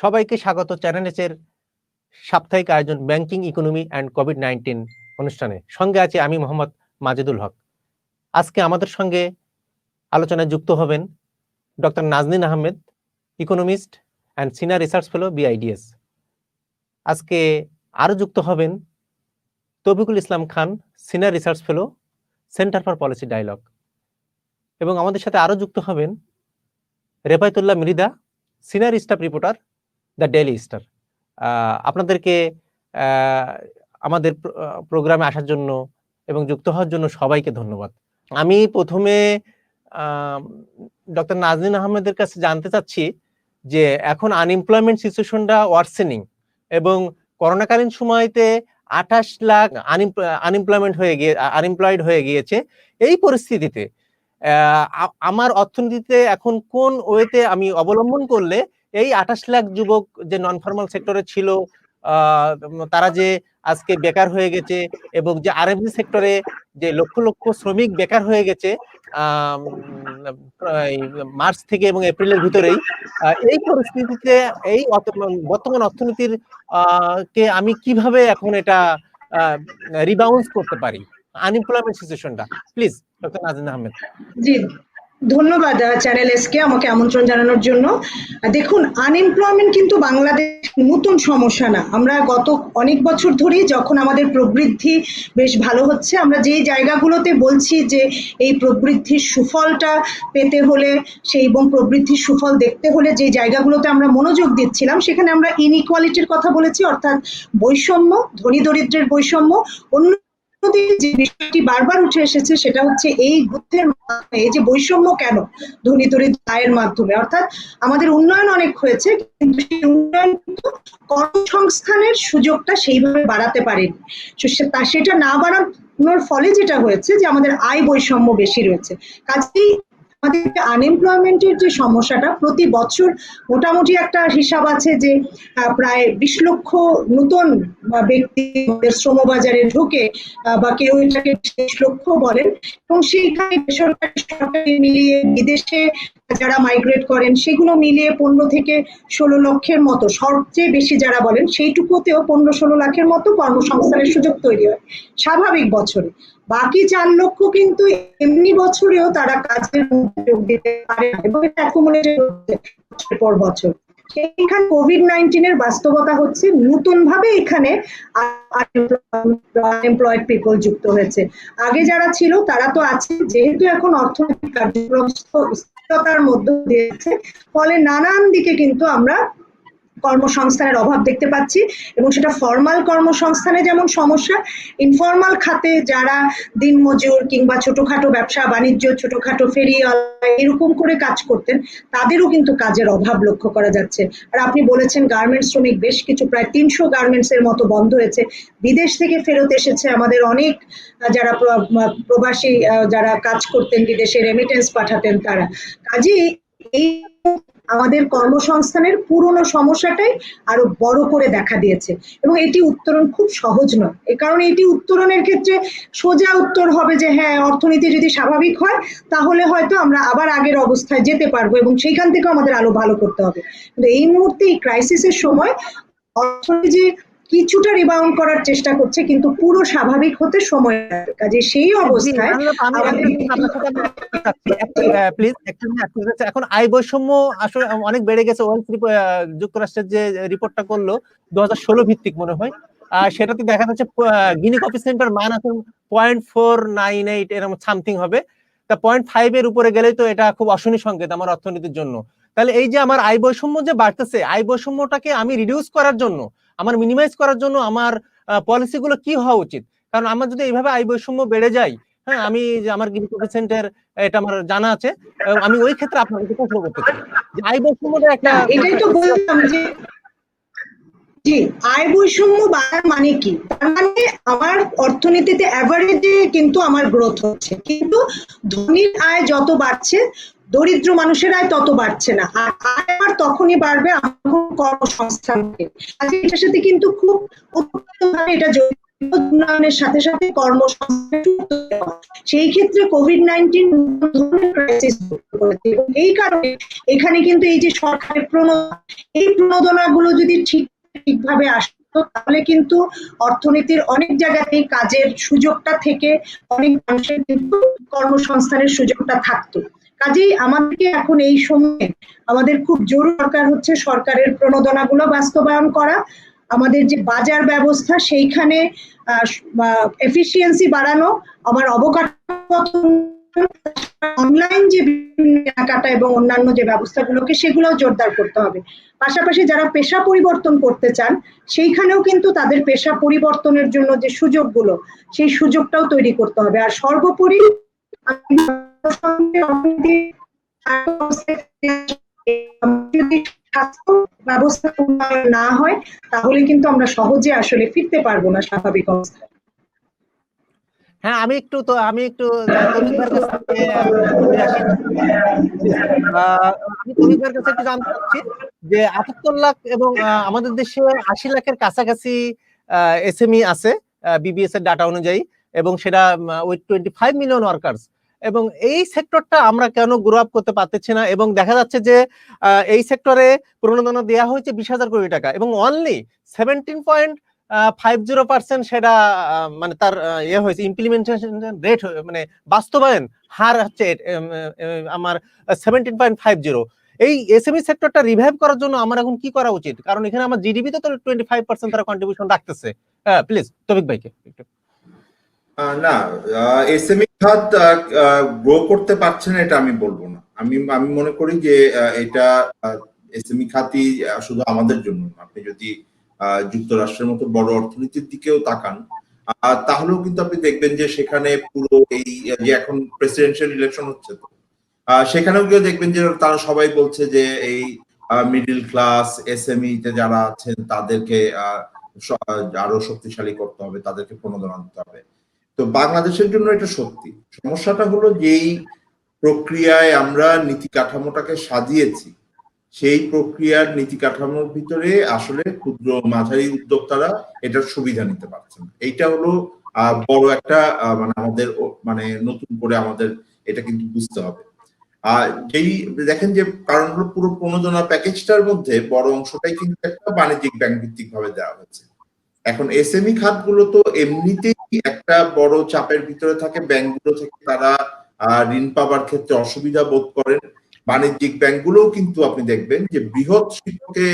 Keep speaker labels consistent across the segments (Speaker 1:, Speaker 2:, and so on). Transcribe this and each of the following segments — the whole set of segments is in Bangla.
Speaker 1: সবাইকে স্বাগত চ্যানেলের সাপ্তাহিক আয়োজন ব্যাংকিং ইকোনমি অ্যান্ড কোভিড-19 অনুষ্ঠানে। সঙ্গে আছি আমি মোহাম্মদ মাজেদুল হক। আজকে আমাদের সঙ্গে আলোচনায় যুক্ত হবেন doctor Nazneen Ahmed, economist and senior research fellow BIDS. আজকে আরও যুক্ত হবেন Toufiqul Islam Khan, senior research fellow, centre for policy dialogue. এবং আমাদের সাথে আরও যুক্ত হবেন Refayetullah Mirdha, senior staff reporter, the Daily Star. আপনাদেরকে আমাদের প্রোগ্রামে আসার জন্য এবং যুক্ত হওয়ার জন্য সবাইকে ধন্যবাদ। আমি প্রথমে ডক্টর নাজনীন আহমেদের কাছে জানতে চাচ্ছি যে এখন আনএমপ্লয়মেন্ট সিচুয়েশনটা ওয়ার্সেনিং এবং করোনাকালীন সময়তে 28 লাখ আনএমপ্লয়েড হয়ে গিয়েছে। এই পরিস্থিতিতে আমার অর্থনীতিতে এখন কোন ওয়েতে আমি অবলম্বন করলে এই 28 লাখ যুবক যে নন ফর্মাল সেক্টরে ছিল তারা যে আজকে বেকার হয়ে গেছে এবং যে আরএমজি সেক্টরে যে লক্ষ লক্ষ শ্রমিক বেকার হয়ে গেছে মার্চ থেকে এবং এপ্রিলের ভিতরেই, এই পরিস্থিতিতে এই বর্তমান অর্থনীতির কে আমি কিভাবে এখন এটা রিবাউন্স করতে পারি আনএমপ্লয়মেন্ট সিচুয়েশনটা? Please doctor Nazneen Ahmed.
Speaker 2: জি, ধন্যবাদ চ্যানেল এসকে আমাকে আমন্ত্রণ জানানোর জন্য। দেখুন, আনএমপ্লয়মেন্ট কিন্তু বাংলাদেশ নতুন সমস্যা না। আমরা গত অনেক বছর ধরেই যখন আমাদের প্রবৃদ্ধি বেশ ভালো হচ্ছে, আমরা যে জায়গাগুলোতে বলছি যে এই প্রবৃদ্ধির সুফলটা পেতে হলে এবং প্রবৃদ্ধির সুফল দেখতে হলে যে জায়গাগুলোতে আমরা মনোযোগ দিচ্ছিলাম, সেখানে আমরা ইনইকুয়ালিটির কথা বলেছি, অর্থাৎ বৈষম্য, ধনী দরিদ্রের বৈষম্য। যে বিষয়টি বারবার উঠে এসেছে সেটা হচ্ছে এই বুদ্ধের মাধ্যমে এই যে বৈষম্য কেন ধনী দরিদ্র আয়ের মাধ্যমে, অর্থাৎ আমাদের উন্নয়ন অনেক হয়েছে কিন্তু সেই উন্নয়ন কিন্তু কর্মসংস্থানের সুযোগটা সেইভাবে বাড়াতে পারেনি। সেটা না বাড়ানোর ফলে যেটা হয়েছে যে আমাদের আয় বৈষম্য বেশি রয়েছে। কাজেই আমাদের আনএমপ্লয়মেন্টের যে সমস্যাটা, প্রতি বছর মোটামুটি একটা হিসাব আছে যে প্রায় 20 লক্ষ নতুন ব্যক্তি শ্রমবাজারে ঢুকে, বা কেউ এটাকে 20 লক্ষ বলেন, এবং সেইখানে বেসরকারি সরকারি মিলিয়ে বিদেশে যারা মাইগ্রেট করেন সেগুলো মিলিয়ে 15 থেকে 16 লক্ষের মতো, সবচেয়ে বেশি যারা বলেন সেইটুকুতেও 15-16 লাখের মতো কর্মসংস্থানের সুযোগ তৈরি হয় স্বাভাবিক বছরে। বাকি 4 লক্ষ কিন্তু এমনি বছরেও তারা কাজের মধ্যে যোগ দিতে পারে না এবং এটা অ্যাকুমুলেটেড হচ্ছে বছর পর বছর। সেইখানে কোভিড-19 এর বাস্তবতা হচ্ছে নতুন ভাবে এখানে আনএমপ্লয়েড পিপল যুক্ত হয়েছে। আগে যারা ছিল তারা তো আছে, যেহেতু এখন অর্থনৈতিক কার্যক্রম স্থিরতার মধ্যে দিয়েছে, ফলে নানান দিকে কিন্তু আমরা কর্মসংস্থানের অভাব দেখতে পাচ্ছি এবং সেটা ফর্মাল কর্মসংস্থানে যেমন সমস্যা, ইনফর্মাল খাতে যারা দিনমজুর কিংবা ছোটখাটো ব্যবসা বাণিজ্য, ছোটখাটো ফেরিওয়ালা এরকম করে কাজ করতেন, তাদেরও কিন্তু কাজের অভাব লক্ষ্য করা যাচ্ছে। আর আপনি বলেছেন গার্মেন্টস শ্রমিক বেশ কিছু, প্রায় 300 গার্মেন্টস এর মতো বন্ধ হয়েছে। বিদেশ থেকে ফেরত এসেছে আমাদের অনেক যারা প্রবাসী যারা কাজ করতেন বিদেশে, রেমিটেন্স পাঠাতেন তারা। কাজেই এই আমাদের কর্মসংস্থানের পুরনো সমস্যাটাই আরো বড় করে দেখা দিয়েছে এবং এটি উত্তরণ খুব সহজ নয়। এ কারণে এটি উত্তরণের ক্ষেত্রে সোজা উত্তর হবে যে হ্যাঁ, অর্থনীতি যদি স্বাভাবিক হয় তাহলে হয়তো আমরা আবার আগের অবস্থায় যেতে পারবো এবং সেইখান থেকে আমাদের আরো ভালো করতে হবে। কিন্তু এই মুহূর্তে এই ক্রাইসিসের সময় অর্থনীতি কিছুটা রিবাউন্ড করার চেষ্টা করছে কিন্তু পুরো স্বাভাবিক হতে সময় লাগবে। কাজে সেই অবস্থায়
Speaker 1: এখন আয় বৈষম্য আসলে অনেক বেড়ে গেছে। যুক্তরাষ্ট্রের যে রিপোর্টটা করলো 2016 ভিত্তিক মনে হয়, সেটাতে দেখা যাচ্ছে গিনি কোএফিসিয়েন্টের মান এখন 0.498 এরকম সামথিং হবে। তা 0.5 এর উপরে গেলেই তো এটা খুব অশনি সংকেত আমার অর্থনীতির জন্য। তাহলে এই যে আমার আয় বৈষম্য যে বাড়তেছে, আয় বৈষম্যটাকে আমি রিডিউস করার জন্য, আমার মিনিমাইজ করার জন্য আমার পলিসিগুলো কি হওয়া উচিত? কারণ আমার যদি এইভাবে আয় বৈষম্য বেড়ে যায়, হ্যাঁ, আমি যে আমার গিনি কোএফিসিয়েন্টের এটা আমার জানা আছে, আমি ওই ক্ষেত্রে আপনার কাছে প্রশ্ন করতে চাই যে আয় বৈষম্যটা একটা,
Speaker 2: এটাই তো বললাম যে জি, আয় বৈষম্য বাড়ার মানে কি? তার মানে আমার অর্থনীতিতে অ্যাভারেজে কিন্তু আমার গ্রোথ হচ্ছে, কিন্তু ধনীর আয় যত বাড়ছে দরিদ্র মানুষের আয় তত বাড়ছে না। আর আয় আমার তখনই বাড়বে আমার কর্মসংস্থান। এটার সাথে কিন্তু খুব উৎপত্তিভাবে এটা জড়িত। উন্নয়নের সাথে সাথে কর্মসংস্থান, সেই ক্ষেত্রে কোভিড-19 ধরনের ক্রাইসিস করেছে এবং এই কারণে এখানে কিন্তু এই যে সরকারের এই প্রণোদনাগুলো যদি ঠিকভাবে আসতো তাহলে কিন্তু অর্থনীতির অনেক জায়গাতেই কাজের সুযোগটা থেকে অনেক মানুষের কিন্তু কর্মসংস্থানের সুযোগটা থাকতো। কাজেই আমাদেরকে এখন এই সময়ে আমাদের খুব জরুরি দরকার হচ্ছে সরকারের প্রণোদনাগুলো বাস্তবায়ন করা, আমাদের যে বাজার ব্যবস্থা সেইখানে এফিসিয়েন্সি বাড়ানো, আমার অবকাঠামোগত অনলাইন যে কেনাকাটা এবং অন্যান্য যে ব্যবস্থাগুলোকে সেগুলোও জোরদার করতে হবে। পাশাপাশি যারা পেশা পরিবর্তন করতে চান সেইখানেও কিন্তু তাদের পেশা পরিবর্তনের জন্য যে সুযোগগুলো সেই সুযোগটাও তৈরি করতে হবে। আর সর্বোপরি যদি স্বাস্থ্য ব্যবস্থা উন্নয়ন না হয় তাহলে কিন্তু আমরা সহজে আসলে ফিরতে পারবো না স্বাভাবিক অবস্থায়।
Speaker 1: হ্যাঁ, আমি একটু তৌফিক ভাইয়ের কাছ থেকে ঘুরে আসি। আমি তৌফিক ভাইয়ের কাছে একটু জানতে চাচ্ছি যে ৭৮ লাখ এবং আমাদের দেশে ৮০ লাখের কাছাকাছি এসএমই আছে বিবিএস এর ডাটা অনুযায়ী, এবং সেটা উইথ 25 মিলিয়ন ওয়ার্কার্স। এবং এই সেক্টরটা আমরা কেন গ্রো আপ করতে পারতেছি না? এবং দেখা যাচ্ছে যে এই সেক্টরে প্রণোদনা দেওয়া হয়েছে 20,000 কোটি টাকা এবং অনলি 17.50% সেটা মানে তার ইয়ে হয়েছে, ইমপ্লিমেন্টেশন রেট মানে বাস্তবায়ন হার হচ্ছে আমার 17.50। এই এসএমই সেক্টরটা রিভাইভ করার জন্য আমার এখন কি করা উচিত? কারণ এখানে আমার জিডিপি তো 25% তারা কন্ট্রিবিউশন রাখতেছে। প্লিজ তৌফিক ভাইকে একটু।
Speaker 3: না, এসএমই খাত গ্রো করতে পারছে না এটা আমি বলবো না। আমি মনে করি যে এটা এসএমই খাতই শুধু আমাদের জন্য। আপনি যদি যুক্তরাষ্ট্রের মতো বড় অর্থনীতির দিকেও তাকান তাহলেও কিন্তু আপনি দেখবেন যে সেখানে পুরো এই যে এখন প্রেসিডেন্সিয়াল ইলেকশন হচ্ছে, তো সেখানেও গিয়ে দেখবেন যে তারা সবাই বলছে যে এই মিডল ক্লাস এসএমই তে যারা আছেন তাদেরকে আরো শক্তিশালী করতে হবে, তাদেরকে প্রণোদনা দিতে হবে। তো বাংলাদেশের জন্য এটা সত্যি সমস্যাটা হলো যেই প্রক্রিয়ায় আমরা নীতি কাঠামোটাকে সাজিয়েছি সেই প্রক্রিয়ার নীতি কাঠামোর ভিতরে আসলে ক্ষুদ্র মাঝারি উদ্যোক্তারা এটার সুবিধা নিতে পারছেন। এইটা হলো বড় একটা মানে আমাদের মানে নতুন করে আমাদের এটা কিন্তু বুঝতে হবে। যেই দেখেন যে কারণ হলো পুরো প্রণোদনা প্যাকেজটার মধ্যে বড় অংশটাই কিন্তু একটা বাণিজ্যিক ব্যাংক ভিত্তিক ভাবে দেওয়া হয়েছে। এখন এসএমই খাতগুলো তো এমনিতেই একটা বড় চাপের ভিতরে থাকে, ব্যাংকগুলো থেকে তারা ঋণ পাবার ক্ষেত্রে অসুবিধা বোধ করেন। বাণিজ্যিক ব্যাংকগুলোও কিন্তু আপনি দেখবেন যে বৃহৎ শিল্পকে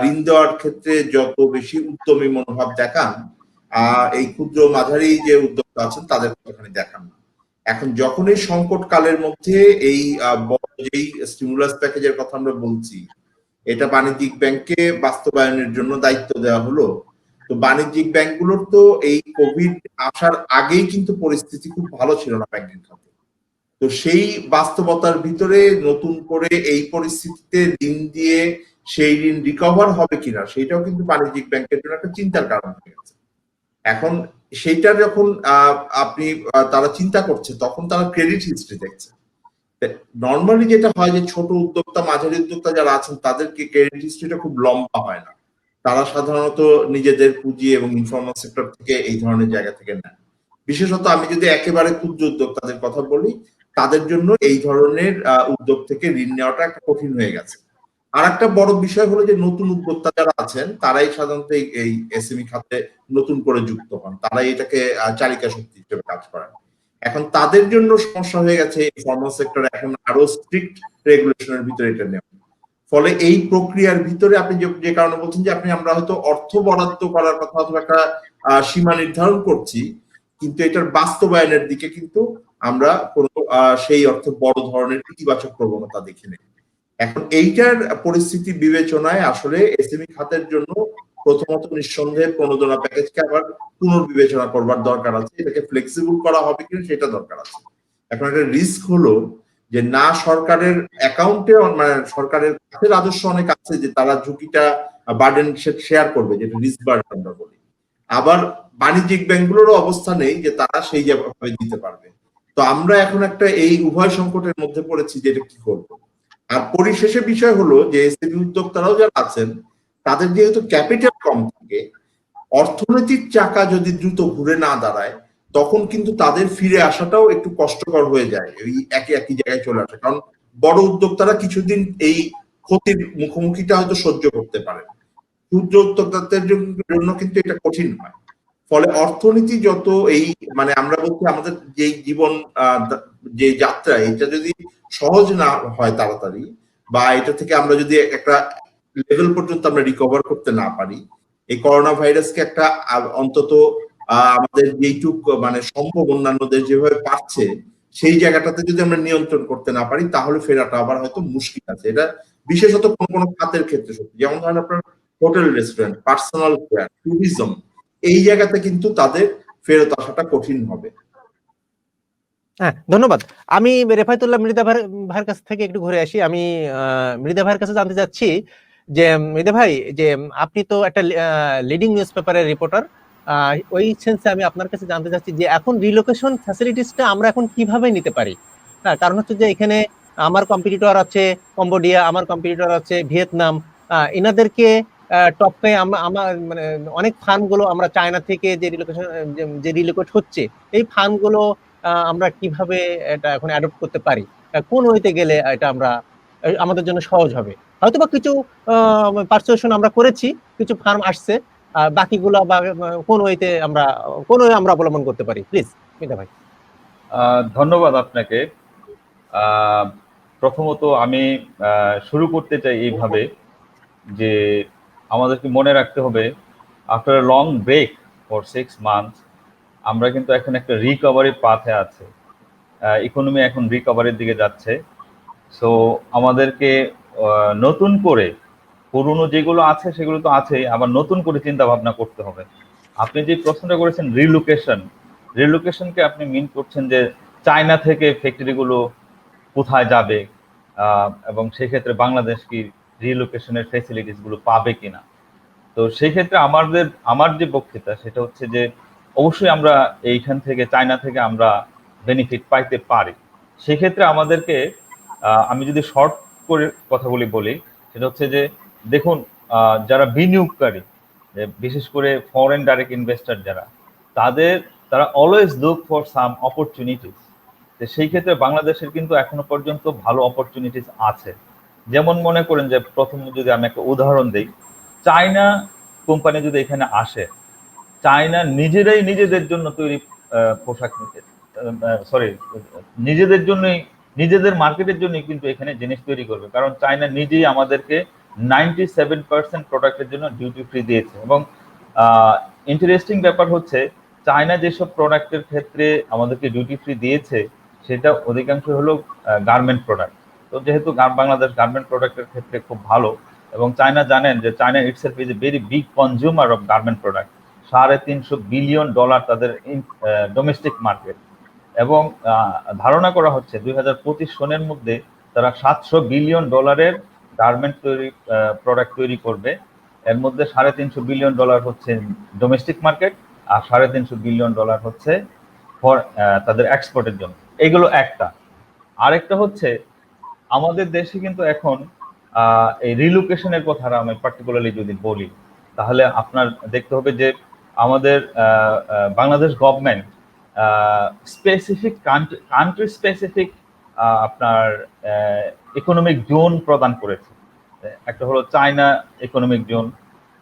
Speaker 3: ঋণ দেওয়ার ক্ষেত্রে যত বেশি উদ্যমী মনোভাব দেখান এই ক্ষুদ্র মাঝারি যে উদ্যোক্তা আছেন তাদের ওখানে দেখান না। এখন যখন এই সংকট কালের মধ্যে এই যেই স্টিমুলাস প্যাকেজের কথা আমরা বলছি এটা বাণিজ্যিক ব্যাংককে বাস্তবায়নের জন্য দায়িত্ব দেওয়া হলো, তো বাণিজ্যিক ব্যাংকগুলোর তো এই কোভিড আসার আগেই কিন্তু পরিস্থিতি খুব ভালো ছিল না ব্যাংকিং খাতে। তো সেই বাস্তবতার ভিতরে নতুন করে এই পরিস্থিতিতে ঋণ দিয়ে সেই ঋণ রিকভার হবে কিনা সেইটাও কিন্তু বাণিজ্যিক ব্যাংকের জন্য একটা চিন্তার কারণ হয়ে গেছে। এখন সেইটা যখন আপনি তারা চিন্তা করছে তখন তারা ক্রেডিট হিস্ট্রি দেখছে। নর্মালি যেটা হয় যে ছোট উদ্যোক্তা মাঝারি উদ্যোক্তা যারা আছেন তাদেরকে ক্রেডিট হিস্ট্রিটা খুব লম্বা হয় না, তারা সাধারণত নিজেদের পুঁজি এবং ইনফর্মাল সেক্টর থেকে এই ধরনের জায়গা থেকে নেন। বিশেষত আমি যদি একেবারে ক্ষুদ্র উদ্যোক্তাদের কথা বলি তাদের জন্য এই ধরনের উদ্যোগ থেকে ঋণ নেওয়াটা একটা কঠিন হয়ে গেছে। আর একটা বড় বিষয় হলো যে নতুন উদ্যোক্তা যারা আছেন তারাই সাধারণত এই এসএমই খাতে নতুন করে যুক্ত হন, তারাই এটাকে চালিকা শক্তি হিসেবে কাজ করেন। এখন তাদের জন্য সমস্যা হয়ে গেছে ইনফর্মাল সেক্টর এখন আরো স্ট্রিক্ট রেগুলেশনের ভিতরে এটা নেওয়া। ফলে এই প্রক্রিয়ার ভিতরে আপনি যে কারণে বলছেন যে আমরা হয়তো অর্থ বরাদ্দ করার কথা অথবা একটা সীমা নির্ধারণ করছি, কিন্তু এটার বাস্তবায়নের দিকে কিন্তু আমরা কোনো সেই অর্থে বড় ধরনের ইতিবাচক প্রবণতা দেখি নেই। এখন এইটার পরিস্থিতি বিবেচনায় আসলে এসএমই খাতের জন্য প্রথমত নিঃসন্দেহে প্রণোদনা প্যাকেজকে আবার পুনর্বিবেচনা করবার দরকার আছে, এটাকে ফ্লেক্সিবল করা হবে কিনা সেটা দরকার আছে। এখন একটা রিস্ক হলো যে না সরকারের অ্যাকাউন্টে মানে সরকারের কাছে রাজস্ব অনেক আছে যে তারা ঝুঁকিটা বার্ডেন শেয়ার করবে, যেটা রিস্ক বার্ডেন আমরা বলি। আবার বাণিজ্যিক ব্যাংকগুলোরও অবস্থা নেই যে তারা সেই ভাবে দিতে পারবে। তো আমরা এখন একটা এই উভয় সংকটের মধ্যে পড়েছি যে এটা কি করব। আর পরিশেষে বিষয় হলো যে এসএমই উদ্যোক্তারাও যারা আছেন তাদের যেহেতু ক্যাপিটাল কম থাকে অর্থনৈতিক চাকা যদি দ্রুত ঘুরে না দাঁড়ায় তখন কিন্তু তাদের ফিরে আসাটাও একটু কষ্টকর হয়ে যায়, এই একই একই জায়গায় চলে আসে। কারণ বড় উদ্যোক্তারা কিছুদিন এই ক্ষতির মুখোমুখিটা হয়তো সহ্য করতে পারে, ক্ষুদ্র উদ্যোক্তাদের জন্য কিন্তু এটা কঠিন হয়। ফলে অর্থনীতি যত এই মানে আমরা বলছি আমাদের যে জীবন যে যাত্রা, এটা যদি সহজ না হয় তাড়াতাড়ি, বা এটা থেকে আমরা যদি একটা লেভেল পর্যন্ত আমরা রিকভার করতে না পারি, এই করোনা ভাইরাসকে একটা অন্তত আমাদের যেইটুক মানে সম্ভব অন্যান্য দেশ যেভাবে পাচ্ছে সেই জায়গাটাতে যদি আমরা নিয়ন্ত্রণ করতে না পারি তাহলে ফেরাটা আবার হয়তো মুশকিল আছে। এটা বিশেষত কোন কোন খাতের ক্ষেত্রে সত্যি, যেমন ধরেন আপনার hotel, restaurant, personal care, tourism, এই জায়গাতে কিন্তু তাদের ফেরত আসাটা কঠিন হবে।
Speaker 1: হ্যাঁ, ধন্যবাদ। আমি রেফায়েতুল্লাহ মৃধা ভাইয়ের কাছ থেকে একটু ঘুরে আসি। আমি মৃধা ভাইয়ের কাছে জানতে চাচ্ছি যে মৃধা ভাই, যে আপনি তো একটা লিডিং নিউজ পেপারের রিপোর্টার, ওই সেন্সে আমি আপনার কাছে জানতে চাচ্ছি যে এখন রিলোকেশন ফ্যাসিলিটিসটা আমরা এখন কিভাবে নিতে পারি। হ্যাঁ, কারণ হচ্ছে যে এখানে আমার কম্পিটিটর আছে কম্বোডিয়া, আমার কম্পিটিটর আছে ভিয়েতনাম, এনাদেরকে টপকে আমার মানে অনেক ফান্ড গুলো আমরা চায়না থেকে যে রিলোকেট হচ্ছে, এই ফান্ড গুলো আমরা কিভাবে এটা এখন অ্যাডপ্ট করতে পারি, কোন ওয়েতে গেলে এটা আমরা আমাদের জন্য সহজ হবে। হয়তোবা কিছু পারসুয়েশন আমরা করেছি, কিছু ফার্ম আসছে, বাকিগুলো বা কোন ওয়েতে আমরা অবলম্বন করতে পারি, প্লিজ মিতা ভাই।
Speaker 4: ধন্যবাদ আপনাকে। প্রথমত আমি শুরু করতে চাই এইভাবে যে আমাদেরকে মনে রাখতে হবে after a long break for 6 months আমরা কিন্তু এখন একটা রিকভারি পাথে আছে, ইকোনমি এখন রিকভারির দিকে যাচ্ছে। সো আমাদেরকে নতুন করে পুরনো যেগুলো আছে সেগুলো তো আছেই, আবার নতুন করে চিন্তা ভাবনা করতে হবে। আপনি যে প্রশ্নটা করেছেন রিলোকেশনকে আপনি মিন করছেন যে চায়না থেকে ফ্যাক্টরিগুলো কোথায় যাবে, এবং সেক্ষেত্রে বাংলাদেশ কি রিলোকেশনের ফ্যাসিলিটিসগুলো পাবে কিনা। তো সেই ক্ষেত্রে আমার যে বক্তৃতা সেটা হচ্ছে যে অবশ্যই আমরা এইখান থেকে চায়না থেকে আমরা বেনিফিট পাইতে পারি। সেক্ষেত্রে আমাদেরকে আমি যদি শর্ট করে কথাগুলি বলি, সেটা হচ্ছে যে দেখুন, যারা বিনিয়োগকারী, বিশেষ করে ফরেন ডাইরেক্ট ইনভেস্টর যারা, তারা always look for some opportunities. তো সেই ক্ষেত্রে বাংলাদেশের কিন্তু এখনো পর্যন্ত ভালো অপরচুনিটিস আছে। যেমন মনে করেন যে প্রথম যদি আমি একটা উদাহরণ দিই, চায়না কোম্পানি যদি এখানে আসে, চায়না নিজেরাই নিজেদের জন্য তৈরি পোশাক, নিজেদের মার্কেটের জন্য কিন্তু এখানে জিনিস তৈরি করবে, কারণ চায়না নিজেই আমাদেরকে 97% প্রোডাক্টের জন্য ডিউটি ফ্রি দিয়েছে। এবং ইন্টারেস্টিং ব্যাপার হচ্ছে চায়না যেসব প্রোডাক্টের ক্ষেত্রে আমাদেরকে ডিউটি ফ্রি দিয়েছে সেটা অধিকাংশ হলো গার্মেন্ট প্রোডাক্ট। তো যেহেতু বাংলাদেশ গার্মেন্ট প্রোডাক্টের ক্ষেত্রে খুব ভালো, এবং চায়না জানেন যে China itself is a very big consumer of garment product, $350 billion তাদের ডোমেস্টিক মার্কেট। এবং ধারণা করা হচ্ছে 2025 সনের মধ্যে তারা $700 বিলিয়ন গার্মেন্ট প্রোডাক্ট তৈরি করবে। এর মধ্যে $350 বিলিয়ন হচ্ছে ডোমেস্টিক মার্কেট, আর $350 বিলিয়ন হচ্ছে ফর তাদের এক্সপোর্টের জন্য। এগুলো একটা। আরেকটা হচ্ছে আমাদের দেশে কিন্তু এখন এই রিলোকেশনের কথা আমি পার্টিকুলারলি যদি বলি, তাহলে আপনার দেখতে হবে যে আমাদের Bangladesh government specific country specific আপনার ইকোনমিক জোন প্রদান করেছে। একটা হলো চায়না ইকোনমিক জোন,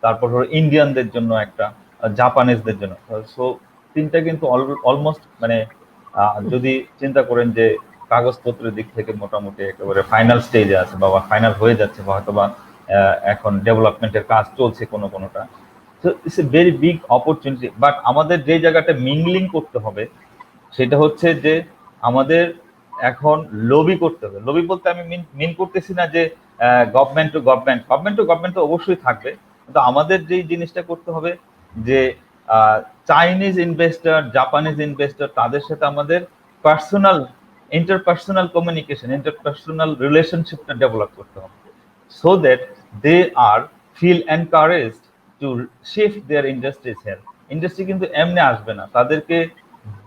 Speaker 4: তারপর হলো ইন্ডিয়ানদের জন্য একটা, জাপানিজদের জন্য। সো তিনটা কিন্তু অলমোস্ট মানে যদি চিন্তা করেন যে কাগজপত্রের দিক থেকে মোটামুটি একেবারে ফাইনাল স্টেজে আছে, বা ফাইনাল হয়ে যাচ্ছে, বা হয়তো বা এখন ডেভেলপমেন্টের কাজ চলছে কোনোটা। So it's a very big opportunity. But আমাদের যে জায়গাটা মিংলিং করতে হবে সেটা হচ্ছে যে আমাদের এখন লবি করতে হবে। লবি বলতে আমি মিন করতেছি না যে গভর্নমেন্ট টু গভর্নমেন্ট তো অবশ্যই থাকবে, কিন্তু আমাদের যেই জিনিসটা করতে হবে যে চাইনিজ ইনভেস্টর, জাপানিজ ইনভেস্টর, তাদের সাথে আমাদের ইন্টারপার্সোনাল কমিউনিকেশন, ইন্টারপার্সোনাল রিলেশনশিপটা ডেভেলপ করতে হবে, so that they are feel encouraged to shift their industries here. Industry কিন্তু এমনি আসবে না, তাদেরকে